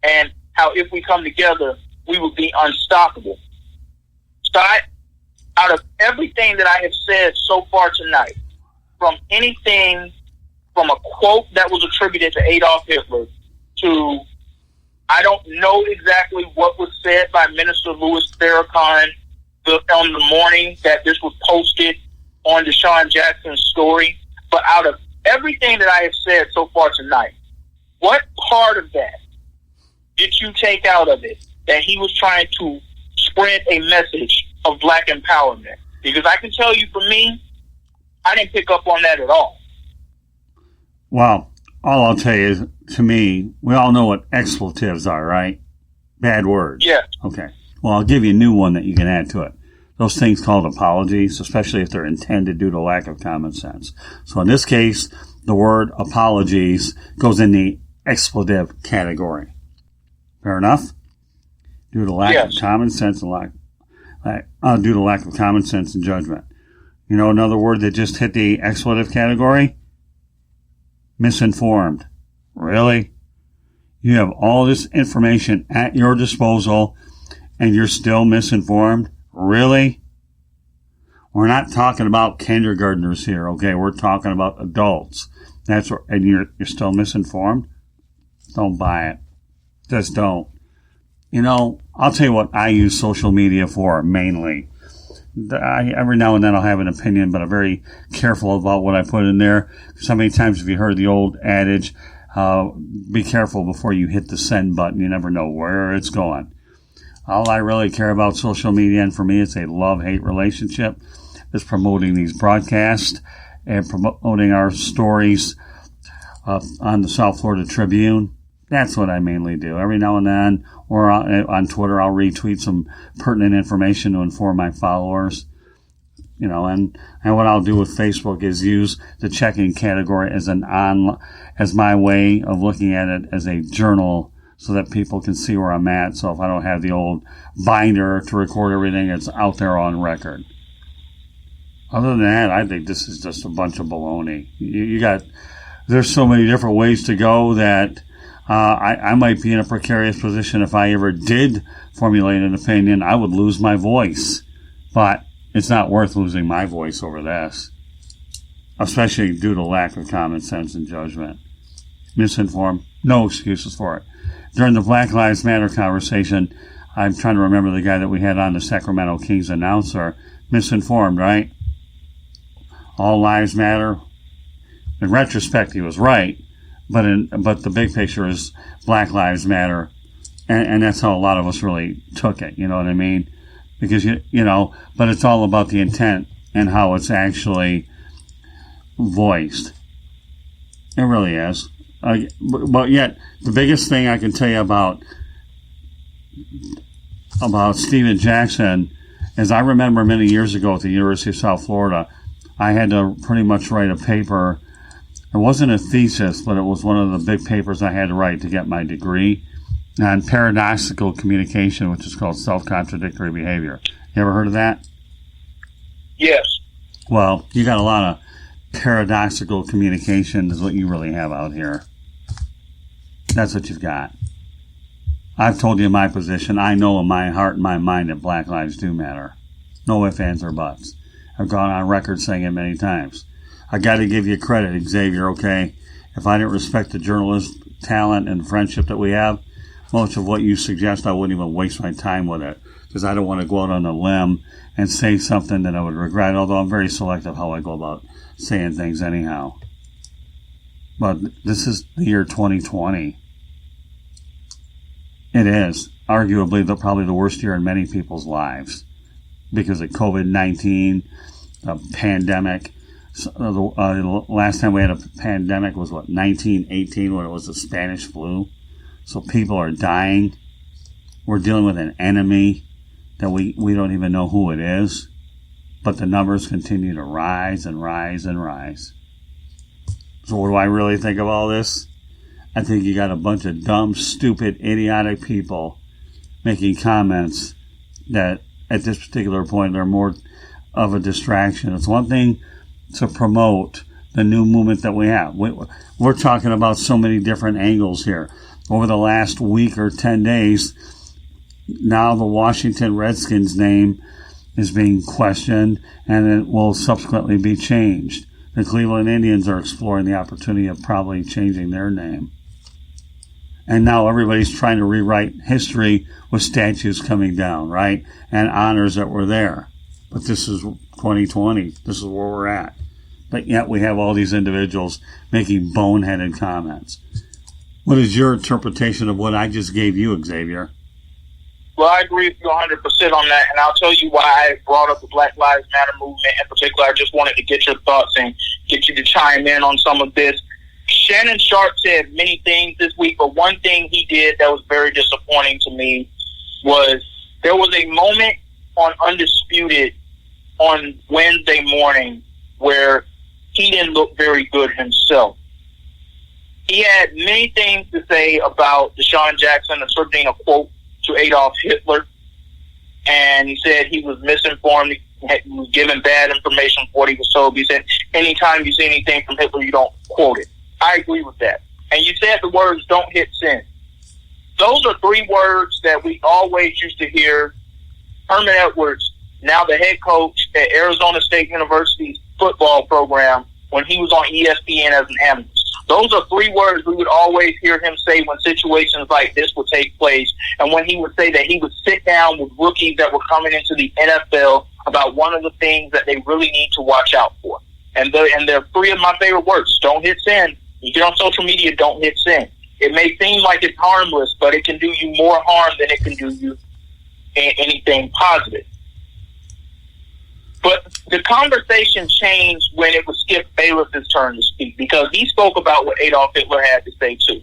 Speaker 2: And how if we come together, we will be unstoppable. Scott, out of everything that I have said so far tonight, from anything from a quote that was attributed to Adolf Hitler to I don't know exactly what was said by Minister Louis Farrakhan on the morning that this was posted on Deshaun Jackson's story, but out of everything that I have said so far tonight, what part of that did you take out of it that he was trying to spread a message of black empowerment? Because I can tell you, for me, I didn't pick up on that at all.
Speaker 1: Well, all I'll tell you is, to me, we all know what expletives are, right? Bad words.
Speaker 2: Yeah.
Speaker 1: Okay. Well, I'll give you a new one that you can add to it. Those things called apologies, especially if they're intended due to lack of common sense. So in this case, the word apologies goes in the expletive category. Fair enough? Due to lack of common sense and due to lack of common sense and judgment. You know another word that just hit the expletive category? Misinformed. Really? You have all this information at your disposal and you're still misinformed? Really? We're not talking about kindergartners here, okay? We're talking about adults. And you're still misinformed? Don't buy it. Just don't. You know, I'll tell you what I use social media for mainly. Every now and then I'll have an opinion, but I'm very careful about what I put in there. Because how many times have you heard the old adage, be careful before you hit the send button. You never know where it's going. All I really care about social media, and for me it's a love-hate relationship, is promoting these broadcasts and promoting our stories on the South Florida Tribune. That's what I mainly do. Every now and then, or on Twitter, I'll retweet some pertinent information to inform my followers. You know, and what I'll do with Facebook is use the checking category as my way of looking at it as a journal, so that people can see where I'm at. So if I don't have the old binder to record everything, it's out there on record. Other than that, I think this is just a bunch of baloney. There's so many different ways to go that I might be in a precarious position. If I ever did formulate an opinion, I would lose my voice. But it's not worth losing my voice over this, especially due to lack of common sense and judgment. Misinformed, no excuses for it. During the Black Lives Matter conversation, I'm trying to remember the guy that we had on, the Sacramento Kings announcer. Misinformed, right? All lives matter. In retrospect, he was right. But the big picture is Black Lives Matter, and that's how a lot of us really took it. You know what I mean? Because but it's all about the intent and how it's actually voiced. It really is. But yet, the biggest thing I can tell you about Stephen Jackson is, I remember many years ago at the University of South Florida, I had to pretty much write a paper. It wasn't a thesis, but it was one of the big papers I had to write to get my degree on paradoxical communication, which is called self-contradictory behavior. You ever heard of that?
Speaker 2: Yes.
Speaker 1: Well, you got a lot of paradoxical communication is what you really have out here. That's what you've got. I've told you my position. I know in my heart and my mind that Black lives do matter. No ifs, ands, or buts. I've gone on record saying it many times. I got to give you credit, Xavier, okay? If I didn't respect the journalist talent and friendship that we have, most of what you suggest, I wouldn't even waste my time with it, because I don't want to go out on a limb and say something that I would regret, although I'm very selective how I go about saying things anyhow. But this is the year 2020. It is arguably probably the worst year in many people's lives because of COVID-19, a pandemic. So, the last time we had a pandemic was 1918, when it was the Spanish flu. So people are dying. We're dealing with an enemy that we don't even know who it is, but the numbers continue to rise and rise and rise. So what do I really think of all this? I think you got a bunch of dumb, stupid, idiotic people making comments that at this particular point they're more of a distraction. It's one thing to promote the new movement that we have. We're talking about so many different angles here. Over the last week or 10 days, now the Washington Redskins name is being questioned, and it will subsequently be changed. The Cleveland Indians are exploring the opportunity of probably changing their name. And now everybody's trying to rewrite history with statues coming down, right? And honors that were there. But this is 2020. This is where we're at. But yet we have all these individuals making boneheaded comments. What is your interpretation of what I just gave you, Xavier?
Speaker 2: Well, I agree with you 100% on that, and I'll tell you why I brought up the Black Lives Matter movement in particular. I just wanted to get your thoughts and get you to chime in on some of this. Shannon Sharp said many things this week, but one thing he did that was very disappointing to me was there was a moment on Undisputed on Wednesday morning where he didn't look very good himself. He had many things to say about Deshaun Jackson, asserting a quote to Adolf Hitler, and he said he was misinformed. He was given bad information for what he was told. He said, anytime you see anything from Hitler, you don't quote it. I agree with that. And you said the words, don't hit sin. Those are three words that we always used to hear. Herman Edwards, now the head coach at Arizona State University's football program, when he was on ESPN as an analyst. Those are three words we would always hear him say when situations like this would take place, and when he would say that he would sit down with rookies that were coming into the NFL about one of the things that they really need to watch out for. And they're three of my favorite words. Don't hit sin. You get on social media, don't hit sin. It may seem like it's harmless, but it can do you more harm than it can do you anything positive. But the conversation changed when it was Skip Bayless's turn to speak, because he spoke about what Adolf Hitler had to say too.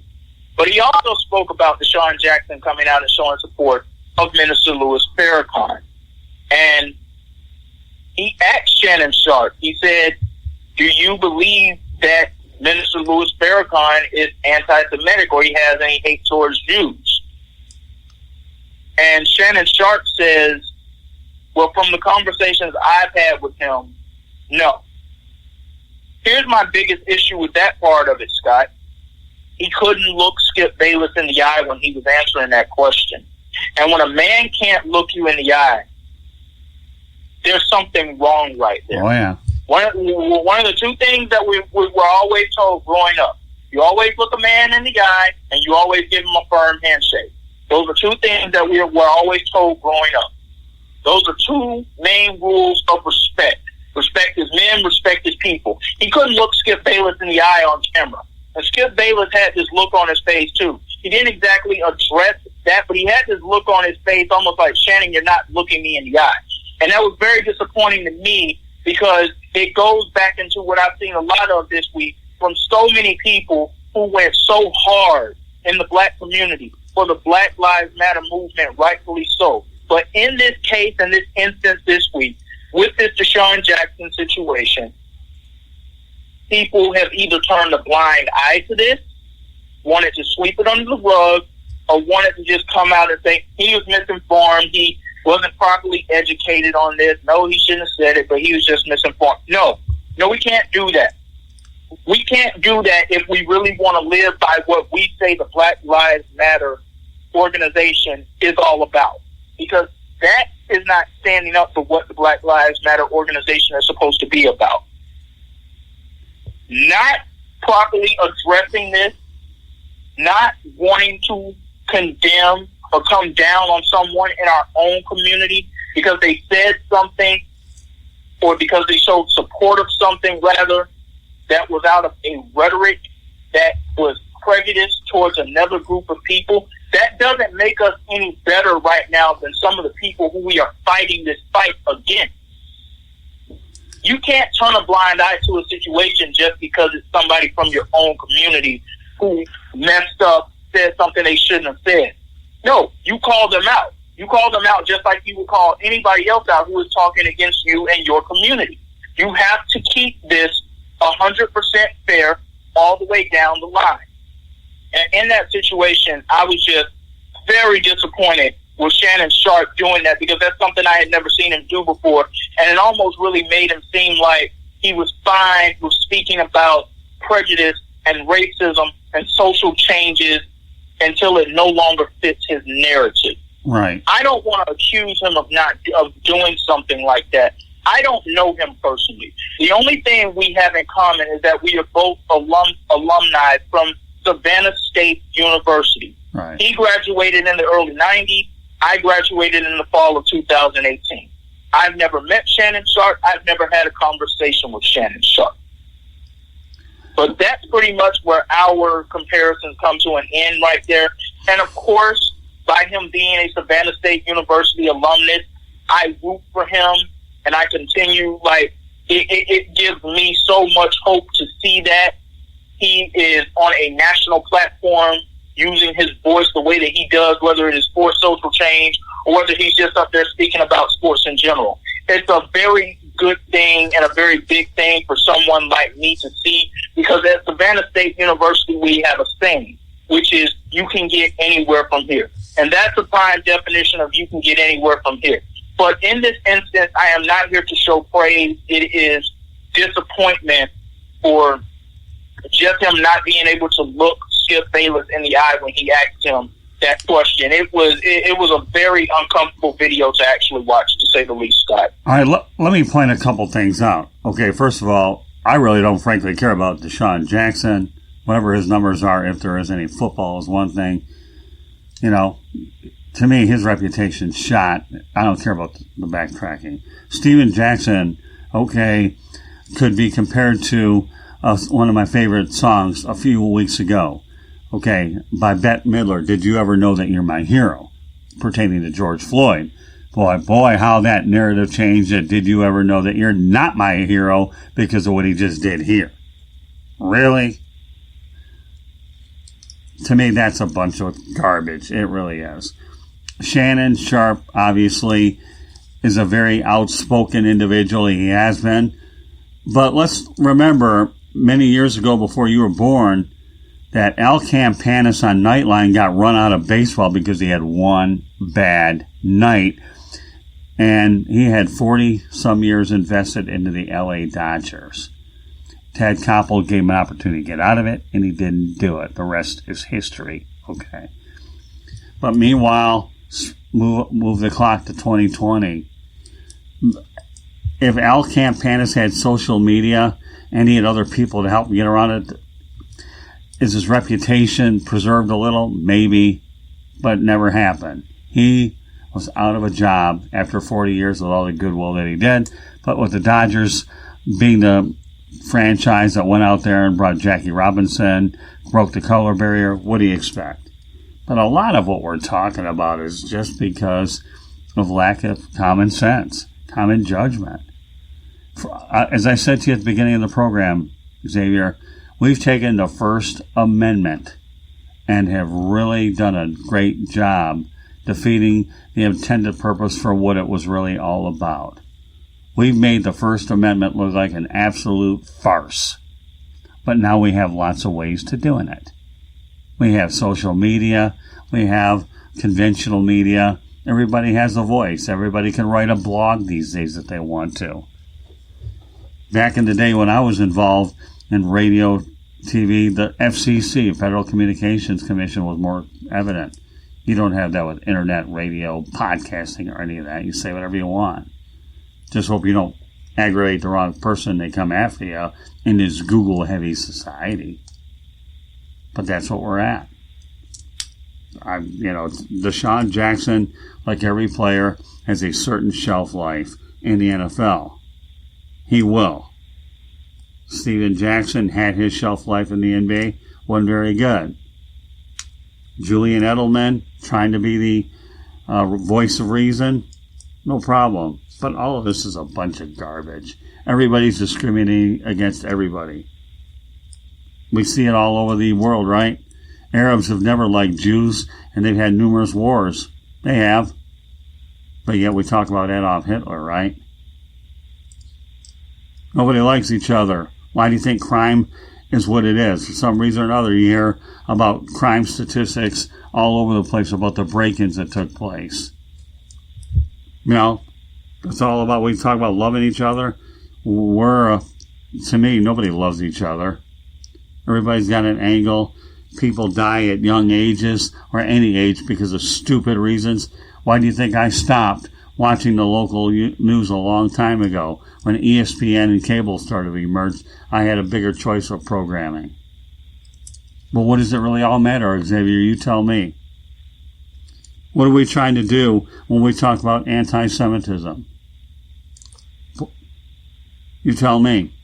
Speaker 2: But he also spoke about Deshaun Jackson coming out and showing support of Minister Louis Farrakhan. And he asked Shannon Sharp, he said, do you believe that Minister Louis Farrakhan is anti-Semitic or he has any hate towards Jews? And Shannon Sharp says, well, from the conversations I've had with him, no. Here's my biggest issue with that part of it, Scott. He couldn't look Skip Bayless in the eye when he was answering that question. And when a man can't look you in the eye, there's something wrong right there.
Speaker 1: Oh, yeah.
Speaker 2: One of the two things that we were always told growing up, you always look a man in the eye and you always give him a firm handshake. Those are two things that we were always told growing up. Those are two main rules of respect. Respect his men, respect his people. He couldn't look Skip Bayless in the eye on camera. And Skip Bayless had this look on his face, too. He didn't exactly address that, but he had this look on his face almost like, Shannon, you're not looking me in the eye. And that was very disappointing to me because it goes back into what I've seen a lot of this week from so many people who went so hard in the black community for the Black Lives Matter movement, rightfully so. But in this case, in this instance this week, with this Deshaun Jackson situation, people have either turned a blind eye to this, wanted to sweep it under the rug, or wanted to just come out and say, he was misinformed, he wasn't properly educated on this, no, he shouldn't have said it, but he was just misinformed. No, we can't do that. We can't do that if we really want to live by what we say the Black Lives Matter organization is all about. Because that is not standing up for what the Black Lives Matter organization is supposed to be about. Not properly addressing this, not wanting to condemn or come down on someone in our own community because they said something or because they showed support of something, rather, that was out of a rhetoric that was prejudiced towards another group of people. That doesn't make us any better right now than some of the people who we are fighting this fight against. You can't turn a blind eye to a situation just because it's somebody from your own community who messed up, said something they shouldn't have said. No, you call them out. You call them out just like you would call anybody else out who is talking against you and your community. You have to keep this 100% fair all the way down the line. And in that situation, I was just very disappointed with Shannon Sharp doing that because that's something I had never seen him do before. And it almost really made him seem like he was fine with speaking about prejudice and racism and social changes until it no longer fits his narrative.
Speaker 1: Right.
Speaker 2: I don't want to accuse him of doing something like that. I don't know him personally. The only thing we have in common is that we are both alumni from Savannah State University.
Speaker 1: Right.
Speaker 2: He graduated in the early 90s. I graduated in the fall of 2018. I've never met Shannon Sharp. I've never had a conversation with Shannon Sharp. But that's pretty much where our comparisons come to an end right there. And of course, by him being a Savannah State University alumnus, I root for him and I continue, it gives me so much hope to see that he is on a national platform using his voice the way that he does, whether it is for social change or whether he's just up there speaking about sports in general. It's a very good thing and a very big thing for someone like me to see, because at Savannah State University we have a saying, which is you can get anywhere from here. And that's a prime definition of you can get anywhere from here. But in this instance, I am not here to show praise. It is disappointment for just him not being able to look Skip Bayless in the eye when he asked him that question. It was a very uncomfortable video to actually watch, to say the least, Scott.
Speaker 1: All right, let me point a couple things out. Okay, first of all, I really don't frankly care about Deshaun Jackson. Whatever his numbers are, if there is any football, is one thing. You know, to me, his reputation's shot. I don't care about the backtracking. Steven Jackson, okay, could be compared to one of my favorite songs a few weeks ago. Okay, by Bette Midler, Did You Ever Know That You're My Hero? Pertaining to George Floyd. Boy, how that narrative changed. Did you ever know that you're not my hero because of what he just did here? Really? To me, that's a bunch of garbage. It really is. Shannon Sharp, obviously, is a very outspoken individual. He has been. But let's remember, many years ago before you were born, that Al Campanis on Nightline got run out of baseball because he had one bad night. And he had 40-some years invested into the L.A. Dodgers. Ted Koppel gave him an opportunity to get out of it, and he didn't do it. The rest is history. Okay. But meanwhile, move the clock to 2020. If Al Campanis had social media and he had other people to help him get around it, is his reputation preserved a little? Maybe, but it never happened. He was out of a job after 40 years with all the goodwill that he did. But with the Dodgers being the franchise that went out there and brought Jackie Robinson, broke the color barrier, what do you expect? But a lot of what we're talking about is just because of lack of common sense, common judgment. As I said to you at the beginning of the program, Xavier, we've taken the First Amendment and have really done a great job defeating the intended purpose for what it was really all about. We've made the First Amendment look like an absolute farce. But now we have lots of ways to doing it. We have social media. We have conventional media. Everybody has a voice. Everybody can write a blog these days if they want to. Back in the day when I was involved in radio, TV, the FCC, Federal Communications Commission, was more evident. You don't have that with internet, radio, podcasting, or any of that. You say whatever you want. Just hope you don't aggravate the wrong person. They come after you in this Google-heavy society. But that's what we're at. Deshaun Jackson, like every player, has a certain shelf life in the NFL. He will. Steven Jackson had his shelf life in the NBA. Wasn't very good. Julian Edelman, trying to be the voice of reason, no problem. But all of this is a bunch of garbage. Everybody's discriminating against everybody. We see it all over the world, right? Arabs have never liked Jews, and they've had numerous wars. They have. But yet we talk about Adolf Hitler, right? Nobody likes each other. Why do you think crime is what it is? For some reason or another, you hear about crime statistics all over the place about the break-ins that took place. You know, it's all about, we talk about loving each other. To me, nobody loves each other. Everybody's got an angle. People die at young ages or any age because of stupid reasons. Why do you think I stopped watching the local news a long time ago? When ESPN and cable started to emerge, I had a bigger choice of programming. But what does it really all matter, Xavier? You tell me. What are we trying to do when we talk about anti-Semitism? You tell me.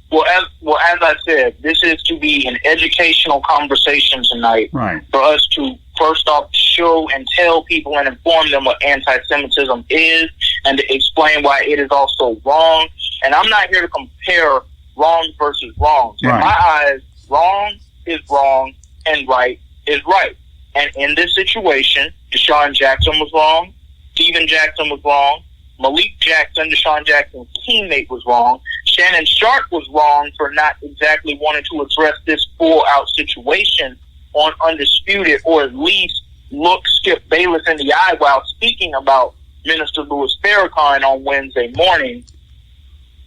Speaker 2: Well, as I said, this is to be an educational conversation tonight.
Speaker 1: Right.
Speaker 2: For us to, first off, show and tell people and inform them what anti-Semitism is and to explain why it is also wrong. And I'm not here to compare wrong versus wrongs. In my eyes, wrong is wrong and right is right. And in this situation, Deshaun Jackson was wrong, Steven Jackson was wrong, Malik Jackson, Deshaun Jackson's teammate, was wrong, Shannon Sharp was wrong for not exactly wanting to address this full-out situation on Undisputed, or at least look Skip Bayless in the eye while speaking about Minister Louis Farrakhan on Wednesday morning.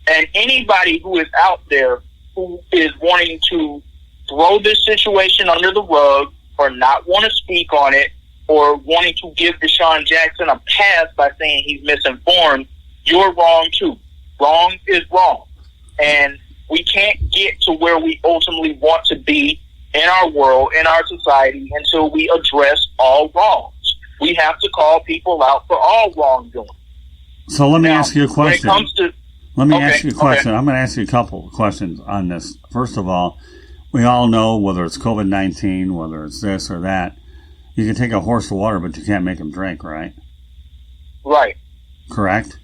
Speaker 2: And anybody who is out there who is wanting to throw this situation under the rug or not want to speak on it or wanting to give Deshaun Jackson a pass by saying he's misinformed, you're wrong too. Wrong is wrong. And we can't get to where we ultimately want to be in our world, in our society, until we address all wrongs. We have to call people out for all wrongdoing.
Speaker 1: So let me ask you a question.
Speaker 2: When it comes to,
Speaker 1: I'm going to ask you a couple of questions on this. First of all, we all know whether it's COVID-19, whether it's this or that, you can take a horse to water, but you can't make him drink, right?
Speaker 2: Right.
Speaker 1: Correct?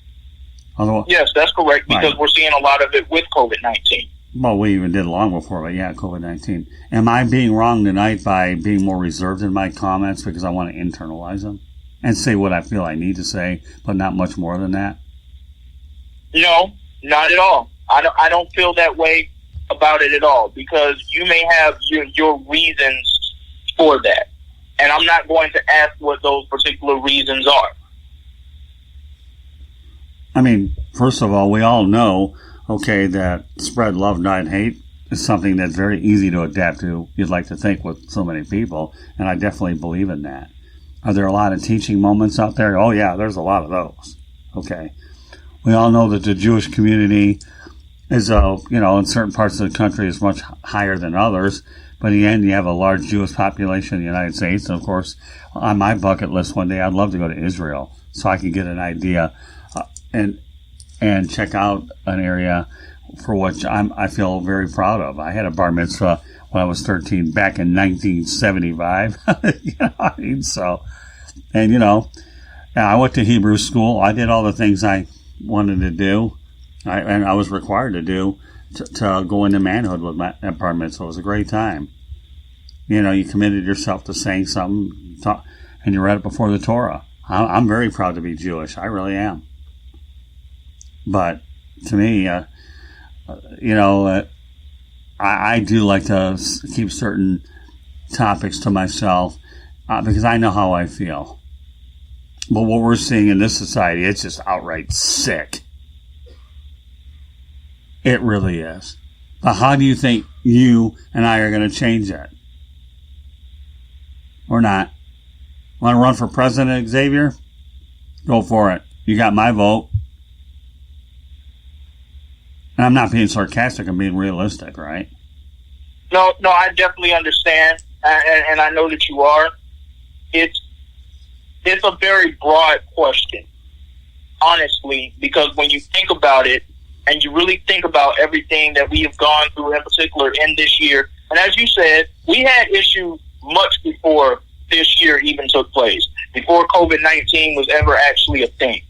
Speaker 1: Otherwise,
Speaker 2: yes, that's correct, because we're seeing a lot of it with COVID-19.
Speaker 1: Well, we even did long before, but yeah, COVID-19. Am I being wrong tonight by being more reserved in my comments because I want to internalize them and say what I feel I need to say, but not much more than that?
Speaker 2: No, not at all. I don't feel that way about it at all, because you may have your reasons for that. And I'm not going to ask what those particular reasons are.
Speaker 1: I mean, first of all, we all know, okay, that spread love, not hate is something that's very easy to adapt to, you'd like to think, with so many people, and I definitely believe in that. Are there a lot of teaching moments out there? Oh, yeah, there's a lot of those. Okay. We all know that the Jewish community is, in certain parts of the country is much higher than others, but in the end, you have a large Jewish population in the United States, and of course, on my bucket list one day, I'd love to go to Israel so I can get an idea and check out an area for which I feel very proud of. I had a bar mitzvah when I was 13 back in 1975. I went to Hebrew school. I did all the things I wanted to do, and I was required to do to go into manhood with my bar mitzvah. It was a great time. You committed yourself to saying something, and you read it before the Torah. I'm very proud to be Jewish. I really am. But to me, I do like to keep certain topics to myself because I know how I feel. But what we're seeing in this society, it's just outright sick. It really is. But how do you think you and I are going to change that? Or not? Want to run for president, Xavier? Go for it. You got my vote. And I'm not being sarcastic, I'm being realistic, right?
Speaker 2: No, I definitely understand, and I know that you are. It's a very broad question, honestly, because when you think about it, and you really think about everything that we have gone through, in particular in this year, and as you said, we had issues much before this year even took place, before COVID-19 was ever actually a thing.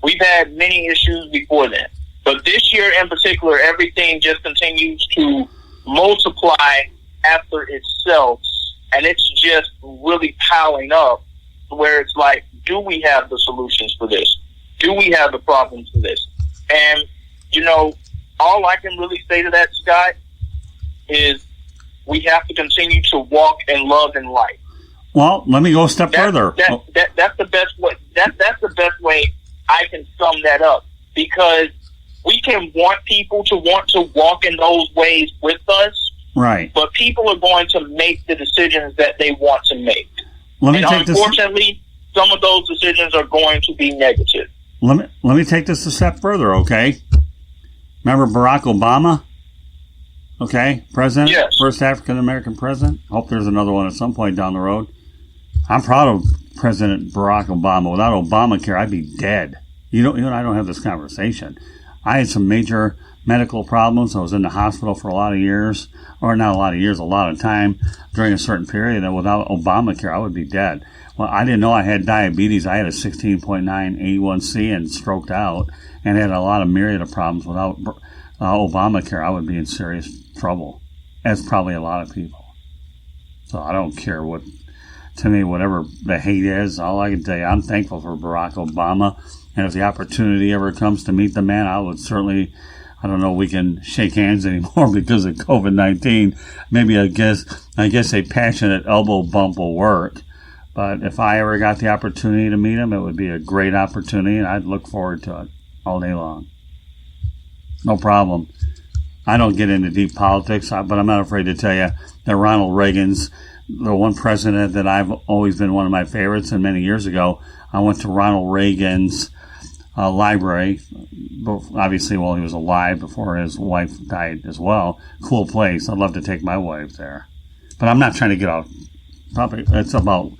Speaker 2: We've had many issues before then. But this year in particular, everything just continues to multiply after itself, and it's just really piling up where it's like, do we have the solutions for this? Do we have the problems for this? And, all I can really say to that, Scott, is we have to continue to walk in love and light.
Speaker 1: Well, let me go a step further.
Speaker 2: That's the best way. That's the best way I can sum that up, because we can want people to want to walk in those ways with us, right? But people are going to make the decisions that they want to make. Unfortunately, some of those decisions are going to be negative.
Speaker 1: Let me take this a step further, okay? Remember Barack Obama? Okay, president, yes. First African American president. Hope there's another one at some point down the road. I'm proud of President Barack Obama. Without Obamacare, I'd be dead. You and I don't have this conversation. I had some major medical problems. I was in the hospital for a lot of years, or not a lot of years, a lot of time during a certain period. And without Obamacare, I would be dead. Well, I didn't know I had diabetes. I had a 16.9 A1C and stroked out, and had a lot of myriad of problems without Obamacare, I would be in serious trouble, as probably a lot of people. So I don't care to me, whatever the hate is, all I can tell you, I'm thankful for Barack Obama. And if the opportunity ever comes to meet the man, I would certainly, I don't know if we can shake hands anymore because of COVID-19. Maybe I guess a passionate elbow bump will work. But if I ever got the opportunity to meet him, it would be a great opportunity, and I'd look forward to it all day long. No problem. I don't get into deep politics, but I'm not afraid to tell you that Ronald Reagan's the one president that I've always been one of my favorites. And many years ago, I went to Ronald Reagan's library, obviously while he was alive, before his wife died as well. Cool place. I'd love to take my wife there. But I'm not trying to get off topic. It's about,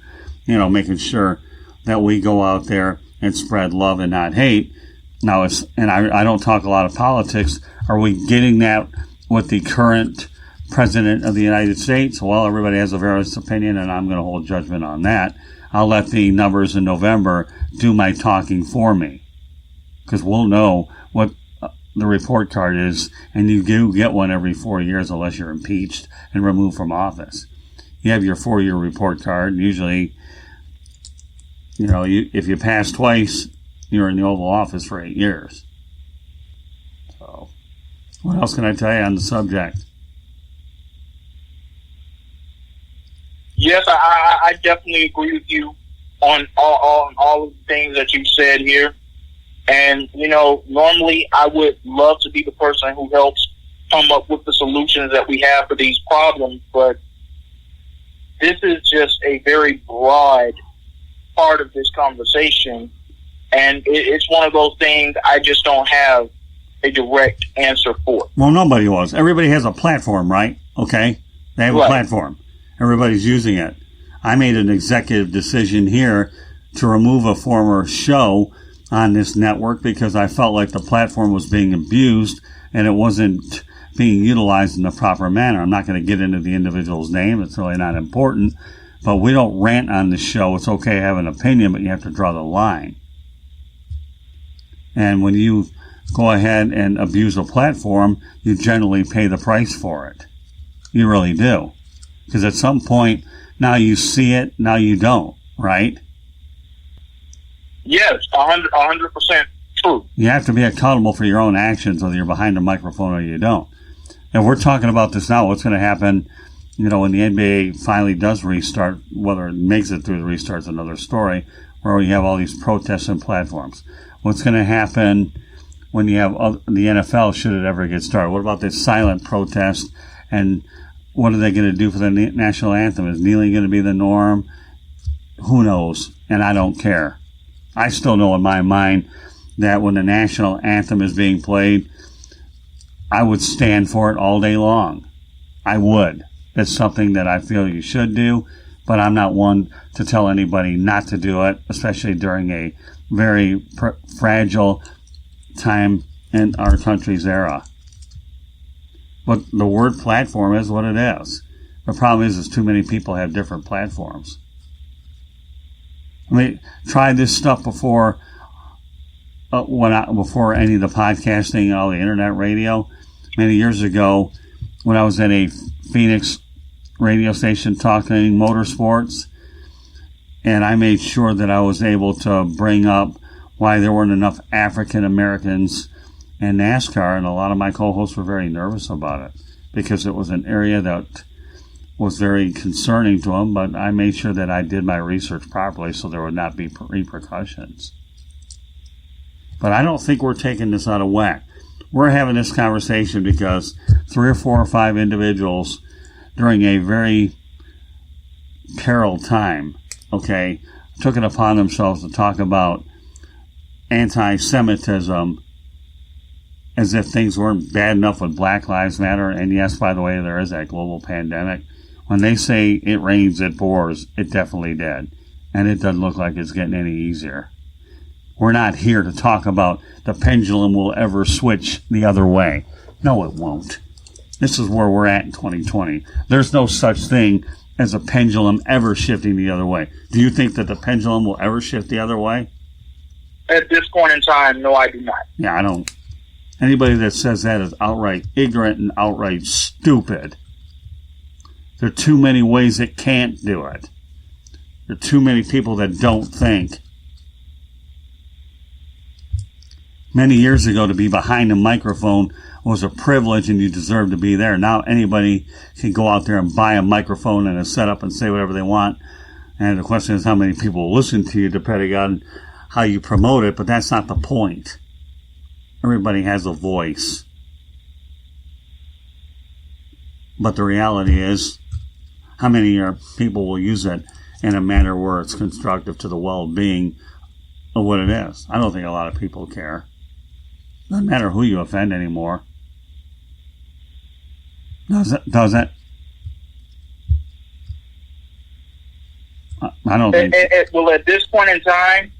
Speaker 1: making sure that we go out there and spread love and not hate. Now, I don't talk a lot of politics. Are we getting that with the current President of the United States? Well, everybody has a various opinion, and I'm going to hold judgment on that. I'll let the numbers in November do my talking for me, because we'll know what the report card is, and you do get one every 4 years unless you're impeached and removed from office. You have your 4-year report card. Usually, if you pass twice, you're in the Oval Office for 8 years. So, what else can I tell you on the subject?
Speaker 2: Yes, I definitely agree with you on all of the things that you said here. And, normally I would love to be the person who helps come up with the solutions that we have for these problems, but this is just a very broad part of this conversation, and it's one of those things I just don't have a direct answer for.
Speaker 1: Well, nobody was. Everybody has a platform, right? Okay? They have a platform. Everybody's using it. I made an executive decision here to remove a former show on this network because I felt like the platform was being abused and it wasn't being utilized in the proper manner. I'm not going to get into the individual's name. It's really not important. But we don't rant on the show. It's okay to have an opinion, but you have to draw the line. And when you go ahead and abuse a platform, you generally pay the price for it. You really do. Because at some point, now you see it, now you don't, right?
Speaker 2: Yes, 100% true.
Speaker 1: You have to be accountable for your own actions, whether you're behind a microphone or you don't. And we're talking about this now, what's going to happen, when the NBA finally does restart, whether it makes it through the restart is another story, where we have all these protests and platforms. What's going to happen when you have the NFL, should it ever get started? What about this silent protest? And what are they going to do for the national anthem? Is kneeling going to be the norm? Who knows? And I don't care. I still know in my mind that when the national anthem is being played, I would stand for it all day long. I would. It's something that I feel you should do, but I'm not one to tell anybody not to do it, especially during a very fragile time in our country's era. But the word platform is what it is. The problem is too many people have different platforms. I mean, tried this stuff before before any of the podcasting, all the internet radio. Many years ago, when I was at a Phoenix radio station talking motorsports, and I made sure that I was able to bring up why there weren't enough African Americans in NASCAR, and a lot of my co-hosts were very nervous about it because it was an area that was very concerning to them, but I made sure that I did my research properly so there would not be repercussions. But I don't think we're taking this out of whack. We're having this conversation because 3 or 4 or 5 individuals during a very periled time, took it upon themselves to talk about anti-Semitism as if things weren't bad enough with Black Lives Matter. And yes, by the way, there is that global pandemic. When they say it rains, it pours, it definitely did. And it doesn't look like it's getting any easier. We're not here to talk about the pendulum will ever switch the other way. No, it won't. This is where we're at in 2020. There's no such thing as a pendulum ever shifting the other way. Do you think that the pendulum will ever shift the other way?
Speaker 2: At this point in time, no, I do not.
Speaker 1: Yeah, I don't. Anybody that says that is outright ignorant and outright stupid. There are too many ways it can't do it. There are too many people that don't think. Many years ago, to be behind a microphone was a privilege and you deserved to be there. Now anybody can go out there and buy a microphone and a setup and say whatever they want. And the question is how many people will listen to you depending on how you promote it, but that's not the point. Everybody has a voice. But the reality is, how many people will use it in a manner where it's constructive to the well-being of what it is? I don't think a lot of people care. Doesn't matter who you offend anymore. Does it? I don't think...
Speaker 2: Well, at this point in time,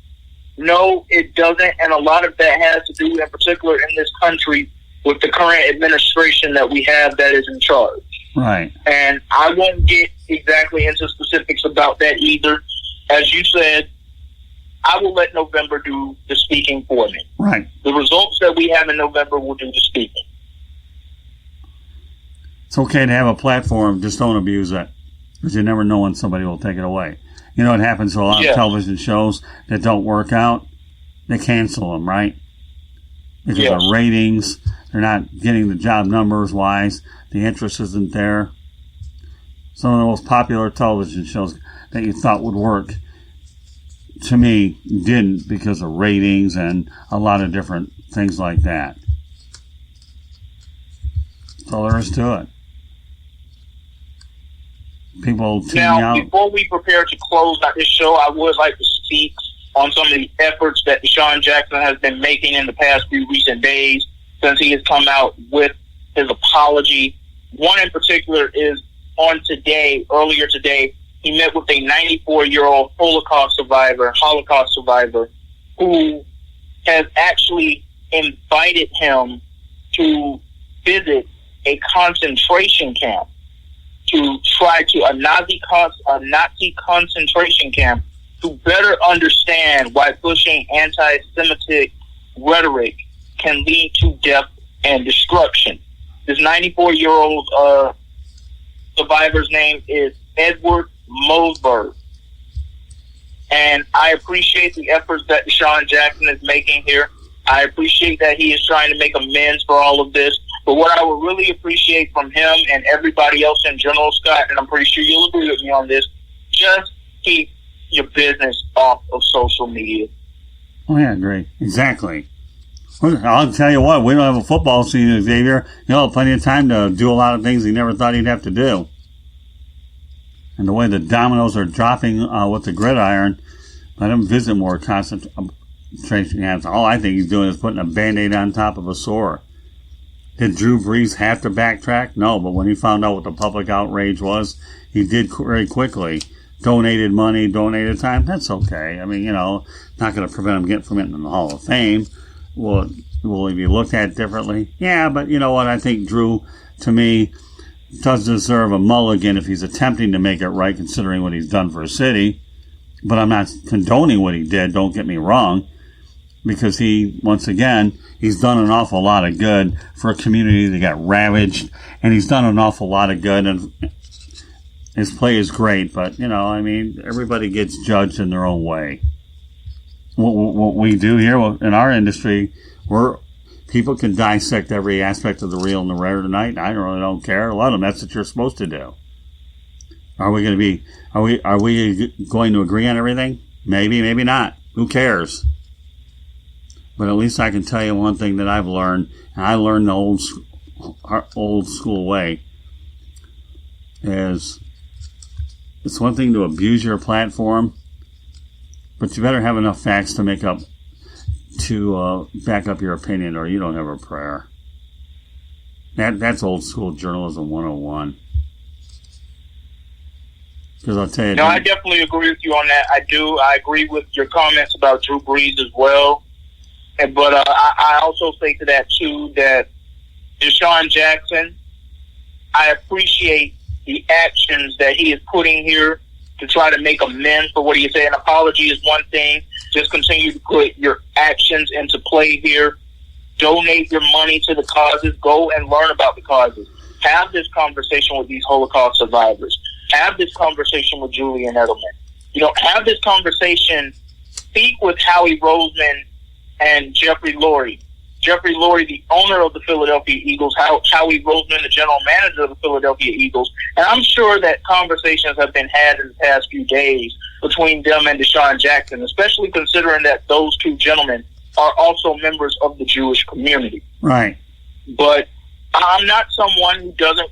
Speaker 2: no, it doesn't. And a lot of that has to do, in particular in this country, with the current administration that we have that is in charge.
Speaker 1: Right.
Speaker 2: And I won't get exactly into specifics about that either. As you said, I will let November do the speaking for me.
Speaker 1: Right.
Speaker 2: The results that we have in November will do the speaking.
Speaker 1: It's okay to have a platform, just don't abuse it. Because you never know when somebody will take it away. You know what happens to a lot of television shows that don't work out? They cancel them, right? Because of ratings. They're not getting the job numbers-wise. The interest isn't there. Some of the most popular television shows that you thought would work, to me, didn't because of ratings and a lot of different things like that. That's all there is to it. People tune out.
Speaker 2: Now, before we prepare to close out this show, I would like to speak on some of the efforts that Deshaun Jackson has been making in the past few recent days since he has come out with his apology. One in particular is on today, earlier today, he met with a 94-year-old Holocaust survivor, who has actually invited him to visit a concentration camp, to try to a Nazi concentration camp, to better understand why pushing anti-Semitic rhetoric can lead to death and destruction. This 94-year-old survivor's name is Edward Mosberg. And I appreciate the efforts that Deshaun Jackson is making here. I appreciate that he is trying to make amends for all of this. But what I would really appreciate from him and everybody else in general, Scott, and I'm pretty sure you'll agree with me on this, just keep your business off of social media.
Speaker 1: Oh, yeah, I agree. Exactly. I'll tell you what, we don't have a football season, Xavier. You'll have plenty of time to do a lot of things he never thought he'd have to do. And the way the dominoes are dropping with the gridiron, let him visit more concentration camps. All I think he's doing is putting a Band-Aid on top of a sore. Did Drew Brees have to backtrack? No, but when he found out what the public outrage was, he did very quickly. Donated money, donated time, that's okay. I mean, not going to prevent him getting from it in the Hall of Fame. Will he be looked at differently? Yeah, but you know what? I think Drew, to me, does deserve a mulligan if he's attempting to make it right, considering what he's done for a city. But I'm not condoning what he did, don't get me wrong, because once again, he's done an awful lot of good for a community that got ravaged, and he's done an awful lot of good, and his play is great, but, everybody gets judged in their own way. What we do here in our industry, people can dissect every aspect of the real and the rare tonight, and I really don't care. A lot of them, that's what you're supposed to do. Are we going to agree on everything? Maybe, maybe not. Who cares? But at least I can tell you one thing that I've learned, and I learned the old school way, is it's one thing to abuse your platform, but you better have enough facts to back up your opinion, or you don't have a prayer. That's old school journalism 101. Because I'll tell you.
Speaker 2: No, I definitely agree with you on that. I do. I agree with your comments about Drew Brees as well. But I also say to that, too, that Deshaun Jackson, I appreciate the actions that he is putting here to try to make amends for what he said. An apology is one thing. Just continue to put your actions into play here. donate your money to the causes. Go and learn about the causes. Have this conversation with these Holocaust survivors. Have this conversation with Julian Edelman. Have this conversation. Speak with Howie Roseman and Jeffrey Lurie. Jeffrey Lurie, the owner of the Philadelphia Eagles, Howie Roseman, the general manager of the Philadelphia Eagles. And I'm sure that conversations have been had in the past few days between them and Deshaun Jackson, especially considering that those two gentlemen are also members of the Jewish community.
Speaker 1: Right.
Speaker 2: But I'm not someone who doesn't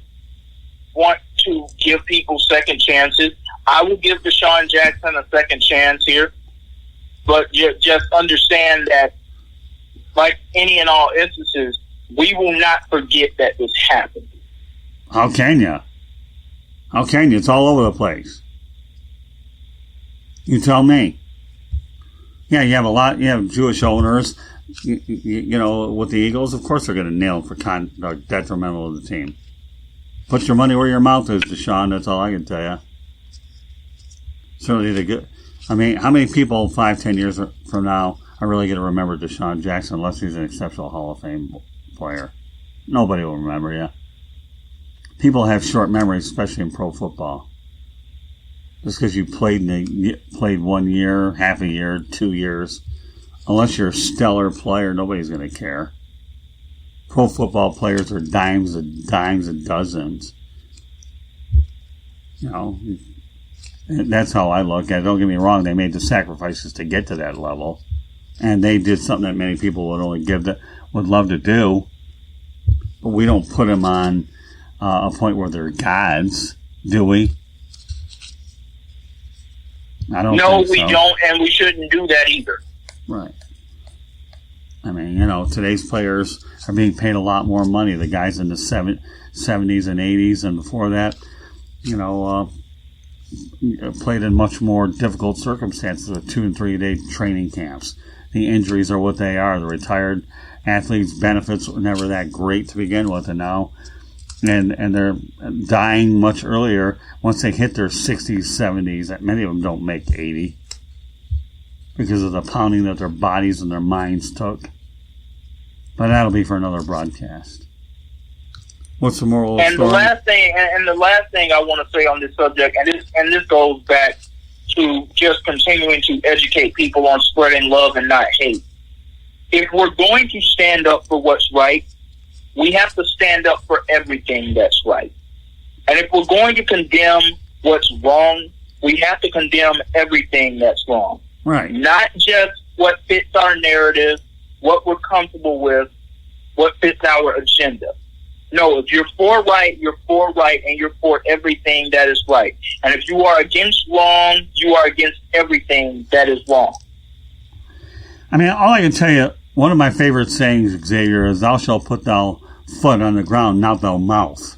Speaker 2: want to give people second chances. I will give Deshaun Jackson a second chance here. But just understand that, like any and all instances, we will not forget that this happened.
Speaker 1: How can you? How can you? It's all over the place. You tell me. Yeah, you have Jewish owners, you know, with the Eagles. Of course they're going to nail them for detrimental to the team. Put your money where your mouth is, Deshaun. That's all I can tell you. Certainly the good. I mean, how many people 5-10 years from now are really going to remember Deshaun Jackson unless he's an exceptional Hall of Fame player? Nobody will remember you. People have short memories, especially in pro football. Just because you played 1 year, half a year, 2 years, unless you're a stellar player, nobody's going to care. Pro football players are dimes and dozens. You know, that's how I look at it. Don't get me wrong; they made the sacrifices to get to that level, and they did something that many people would love to do. But we don't put them on a point where they're gods, do we? I don't. No,
Speaker 2: we don't, and we shouldn't do that either.
Speaker 1: Right. I mean, you know, today's players are being paid a lot more money. The guys in the 70s and 80s and before that, you know, played in much more difficult circumstances with 2 and 3 day training camps. The injuries are what they are. The retired athletes' benefits were never that great to begin with, and now, and they're dying much earlier once they hit their 60s, 70s. Many of them don't make 80 because of the pounding that their bodies and their minds took. But that'll be for another broadcast. What's the moral of the story?
Speaker 2: The last thing I want to say on this subject, and this goes back to just continuing to educate people on spreading love and not hate. If we're going to stand up for what's right, we have to stand up for everything that's right. And if we're going to condemn what's wrong, we have to condemn everything that's wrong.
Speaker 1: Right.
Speaker 2: Not just what fits our narrative, what we're comfortable with, what fits our agenda. No, if you're for right, you're for right, and you're for everything that is right. And if you are against wrong, you are against everything that is wrong.
Speaker 1: I mean, all I can tell you, one of my favorite sayings, Xavier, is "Thou shalt put thy foot on the ground, not thy mouth."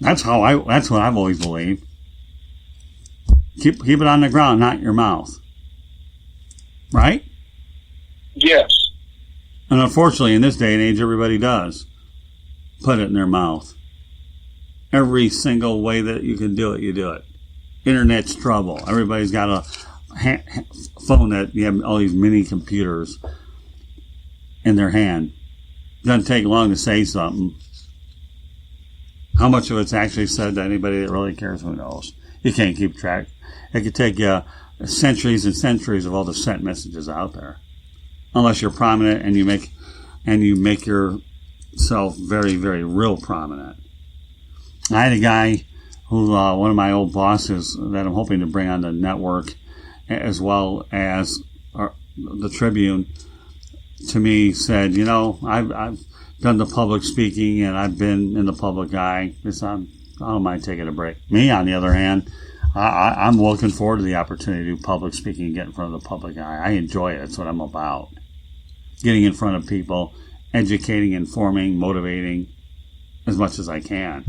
Speaker 1: That's what I've always believed. Keep it on the ground, not your mouth. Right?
Speaker 2: Yes.
Speaker 1: And unfortunately, in this day and age, everybody does put it in their mouth. Every single way that you can do it, you do it. Internet's trouble. Everybody's got a phone that you have all these mini computers in their hand. Doesn't take long to say something. How much of it's actually said to anybody that really cares, who knows? You can't keep track. It could take you centuries and centuries of all the sent messages out there, unless you're prominent and you make yourself very, very real prominent. I had a guy who, one of my old bosses that I'm hoping to bring on the network, as well as the Tribune, to me said, you know, I've done the public speaking and I've been in the public eye. I don't mind taking a break. Me, on the other hand, I'm looking forward to the opportunity to do public speaking and get in front of the public eye. I enjoy it. That's what I'm about. Getting in front of people, educating, informing, motivating as much as I can.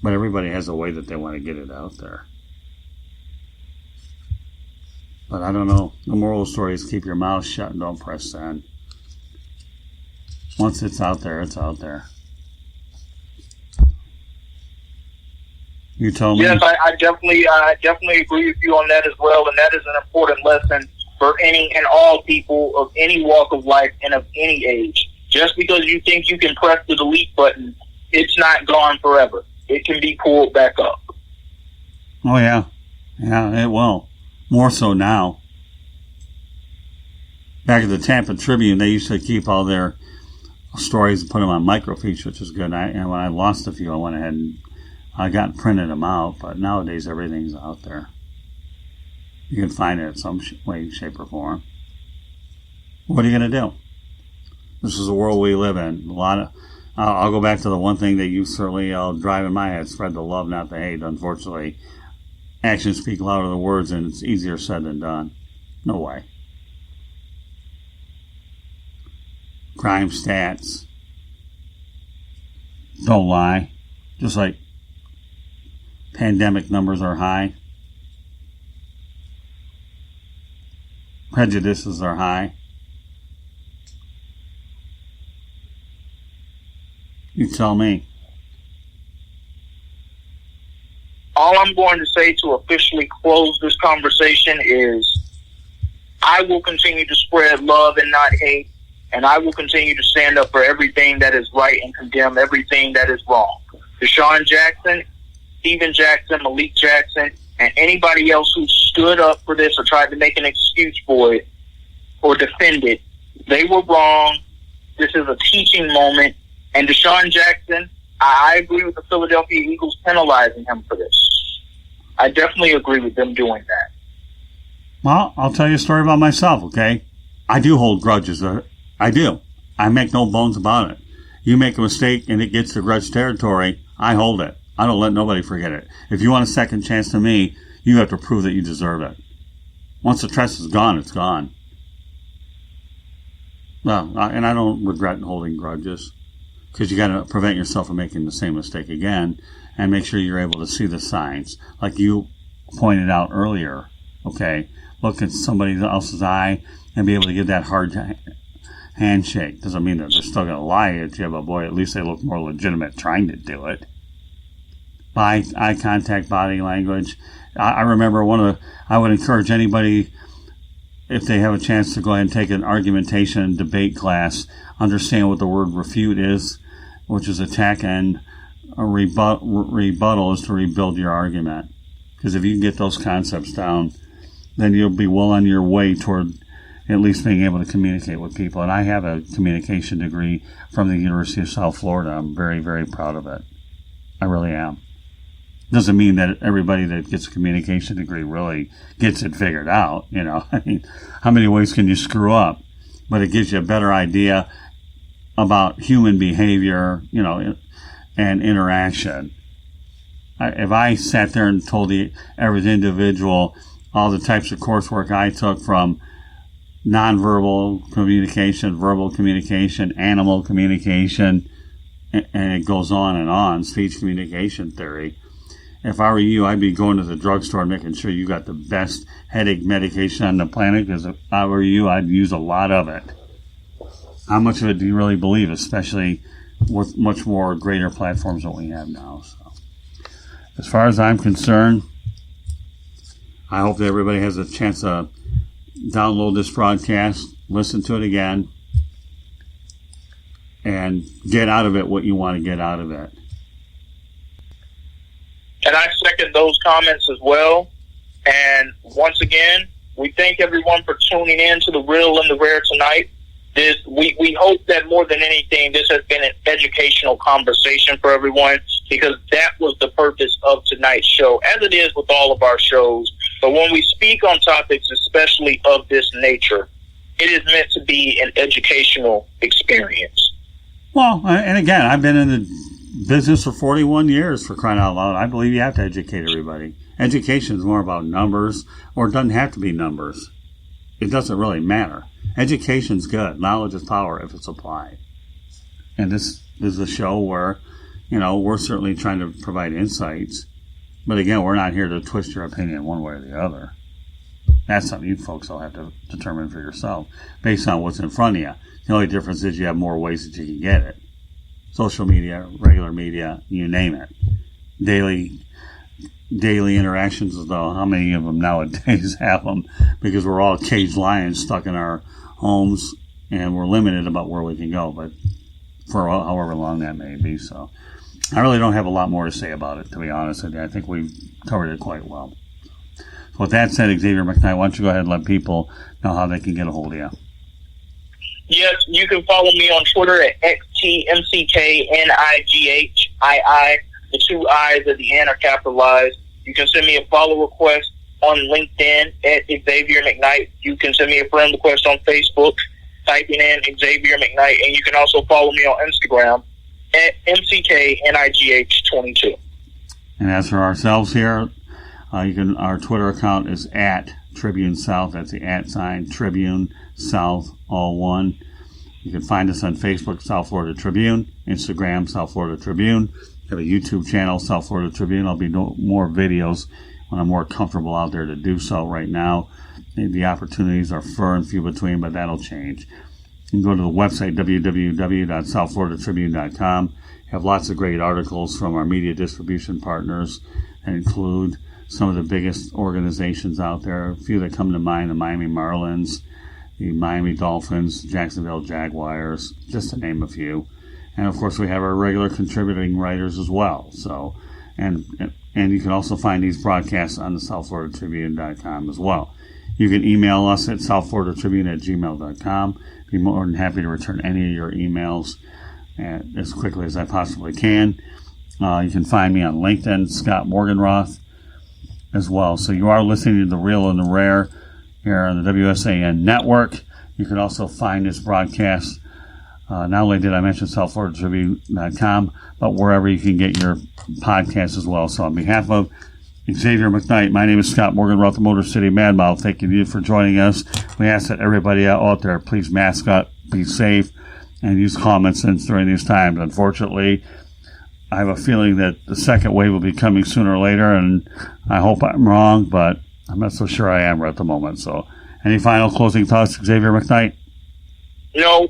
Speaker 1: But everybody has a way that they want to get it out there. But I don't know. The moral of the story is keep your mouth shut and don't press send. Once it's out there, it's out there. You told me?
Speaker 2: Yes, I definitely agree with you on that as well, and that is an important lesson for any and all people of any walk of life and of any age. Just because you think you can press the delete button, it's not gone forever. It can be pulled back up.
Speaker 1: Oh, yeah. Yeah, it will. More so now. Back at the Tampa Tribune, they used to keep all their stories and put them on microfiche, which is good. And when I lost a few, I went ahead and I got and printed them out. But nowadays, everything's out there. You can find it in some way, shape, or form. What are you going to do? This is the world we live in. I'll go back to the one thing that you certainly drive in my head: spread the love, not the hate. Unfortunately, actions speak louder than words, and it's easier said than done. No way. Crime stats don't lie. Just like pandemic numbers are high. Prejudices are high. You tell me.
Speaker 2: All I'm going to say to officially close this conversation is I will continue to spread love and not hate, and I will continue to stand up for everything that is right and condemn everything that is wrong. Deshaun Jackson, Steven Jackson, Malik Jackson, and anybody else who stood up for this or tried to make an excuse for it or defend it, they were wrong. This is a teaching moment. And Deshaun Jackson, I agree with the Philadelphia Eagles penalizing him for this. I definitely agree with them doing that.
Speaker 1: Well, I'll tell you a story about myself, okay? I do hold grudges. I do. I make no bones about it. You make a mistake and it gets to grudge territory, I hold it. I don't let nobody forget it. If you want a second chance to me, you have to prove that you deserve it. Once the trust is gone, it's gone. Well, and I don't regret holding grudges, because you got to prevent yourself from making the same mistake again and make sure you're able to see the signs. Like you pointed out earlier, okay? Look at somebody else's eye and be able to give that hard handshake. Doesn't mean that they're still going to lie at you, but boy, at least they look more legitimate trying to do it. Eye contact, body language. I remember I would encourage anybody, if they have a chance, to go ahead and take an argumentation debate class, understand what the word refute is, which is attack, and a rebuttal is to rebuild your argument. Because if you can get those concepts down, then you'll be well on your way toward at least being able to communicate with people. And I have a communication degree from the University of South Florida. I'm very, very proud of it. I really am. Doesn't mean that everybody that gets a communication degree really gets it figured out. You know, I mean, how many ways can you screw up? But it gives you a better idea about human behavior, you know, and interaction. If I sat there and told the average individual all the types of coursework I took, from nonverbal communication, verbal communication, animal communication, and it goes on, speech communication theory. If I were you, I'd be going to the drugstore and making sure you got the best headache medication on the planet, because if I were you, I'd use a lot of it. How much of it do you really believe, especially with much more greater platforms than we have now? So, as far as I'm concerned, I hope that everybody has a chance to download this broadcast, listen to it again, and get out of it what you want to get out of it.
Speaker 2: And I second those comments as well. And once again, we thank everyone for tuning in to The Real and the Rare tonight. We hope that more than anything, this has been an educational conversation for everyone, because that was the purpose of tonight's show, as it is with all of our shows. But when we speak on topics, especially of this nature, it is meant to be an educational experience.
Speaker 1: Well, and again, I've been in the business for 41 years, for crying out loud. I believe you have to educate everybody. Education is more about numbers, or it doesn't have to be numbers. It doesn't really matter. Education's good. Knowledge is power if it's applied. And this is a show where, you know, we're certainly trying to provide insights. But again, we're not here to twist your opinion one way or the other. That's something you folks will have to determine for yourself based on what's in front of you. The only difference is you have more ways that you can get it. Social media, regular media, you name it. Daily daily interactions, though, how many of them nowadays have them, because we're all caged lions stuck in our homes, and we're limited about where we can go, but for however long that may be. So I really don't have a lot more to say about it, to be honest with you. I think we've covered it quite well. So with that said, Xavier McKnight, why don't you go ahead and let people know how they can get a hold of you?
Speaker 2: Yes, you can follow me on Twitter at XTMCKNIGHII. The two I's at the end are capitalized. You can send me a follow request on LinkedIn at Xavier McKnight. You can send me a friend request on Facebook, typing in Xavier McKnight. And you can also follow me on Instagram at MCKNIGH22.
Speaker 1: And as for ourselves here, our Twitter account is at Tribune South. That's the @ Tribune South, all one. You can find us on Facebook, South Florida Tribune, Instagram, South Florida Tribune. We have a YouTube channel, South Florida Tribune. I'll be doing more videos when I'm more comfortable out there to do so. Right now, the opportunities are far and few between, but that'll change. You can go to the website, www.southfloridatribune.com. Have lots of great articles from our media distribution partners that include some of the biggest organizations out there. A few that come to mind: the Miami Marlins, the Miami Dolphins, Jacksonville Jaguars, just to name a few. And of course, we have our regular contributing writers as well. So, and you can also find these broadcasts on the SouthFloridaTribune.com as well. You can email us at SouthFloridaTribune@gmail.com. Be more than happy to return any of your emails as quickly as I possibly can. You can find me on LinkedIn, Scott Morganroth, as well. So you are listening to The Real and the Rare here on the WSAN network. You can also find this broadcast, not only did I mention SouthFloridaTribune.com, but wherever you can get your podcasts as well. So on behalf of Xavier McKnight, my name is Scott Morganroth, the Motor City Madmouth. Thank you for joining us. We ask that everybody out there, please mask up, be safe, and use common sense during these times. Unfortunately, I have a feeling that the second wave will be coming sooner or later, and I hope I'm wrong, but I'm not so sure I am at the moment. So any final closing thoughts, Xavier McKnight?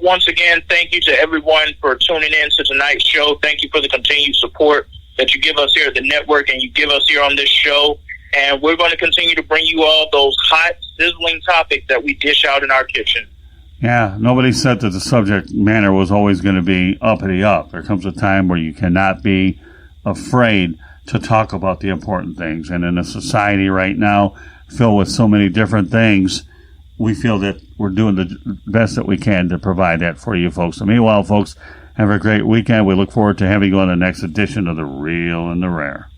Speaker 2: Once again, thank you to everyone for tuning in to tonight's show. Thank you for the continued support that you give us here at the network and you give us here on this show. And we're going to continue to bring you all those hot, sizzling topics that we dish out in our kitchen.
Speaker 1: Yeah, nobody said that the subject matter was always going to be uppity up. There comes a time where you cannot be afraid to talk about the important things. And in a society right now filled with so many different things, we feel that we're doing the best that we can to provide that for you folks. So meanwhile, folks, have a great weekend. We look forward to having you on the next edition of The Real and the Rare.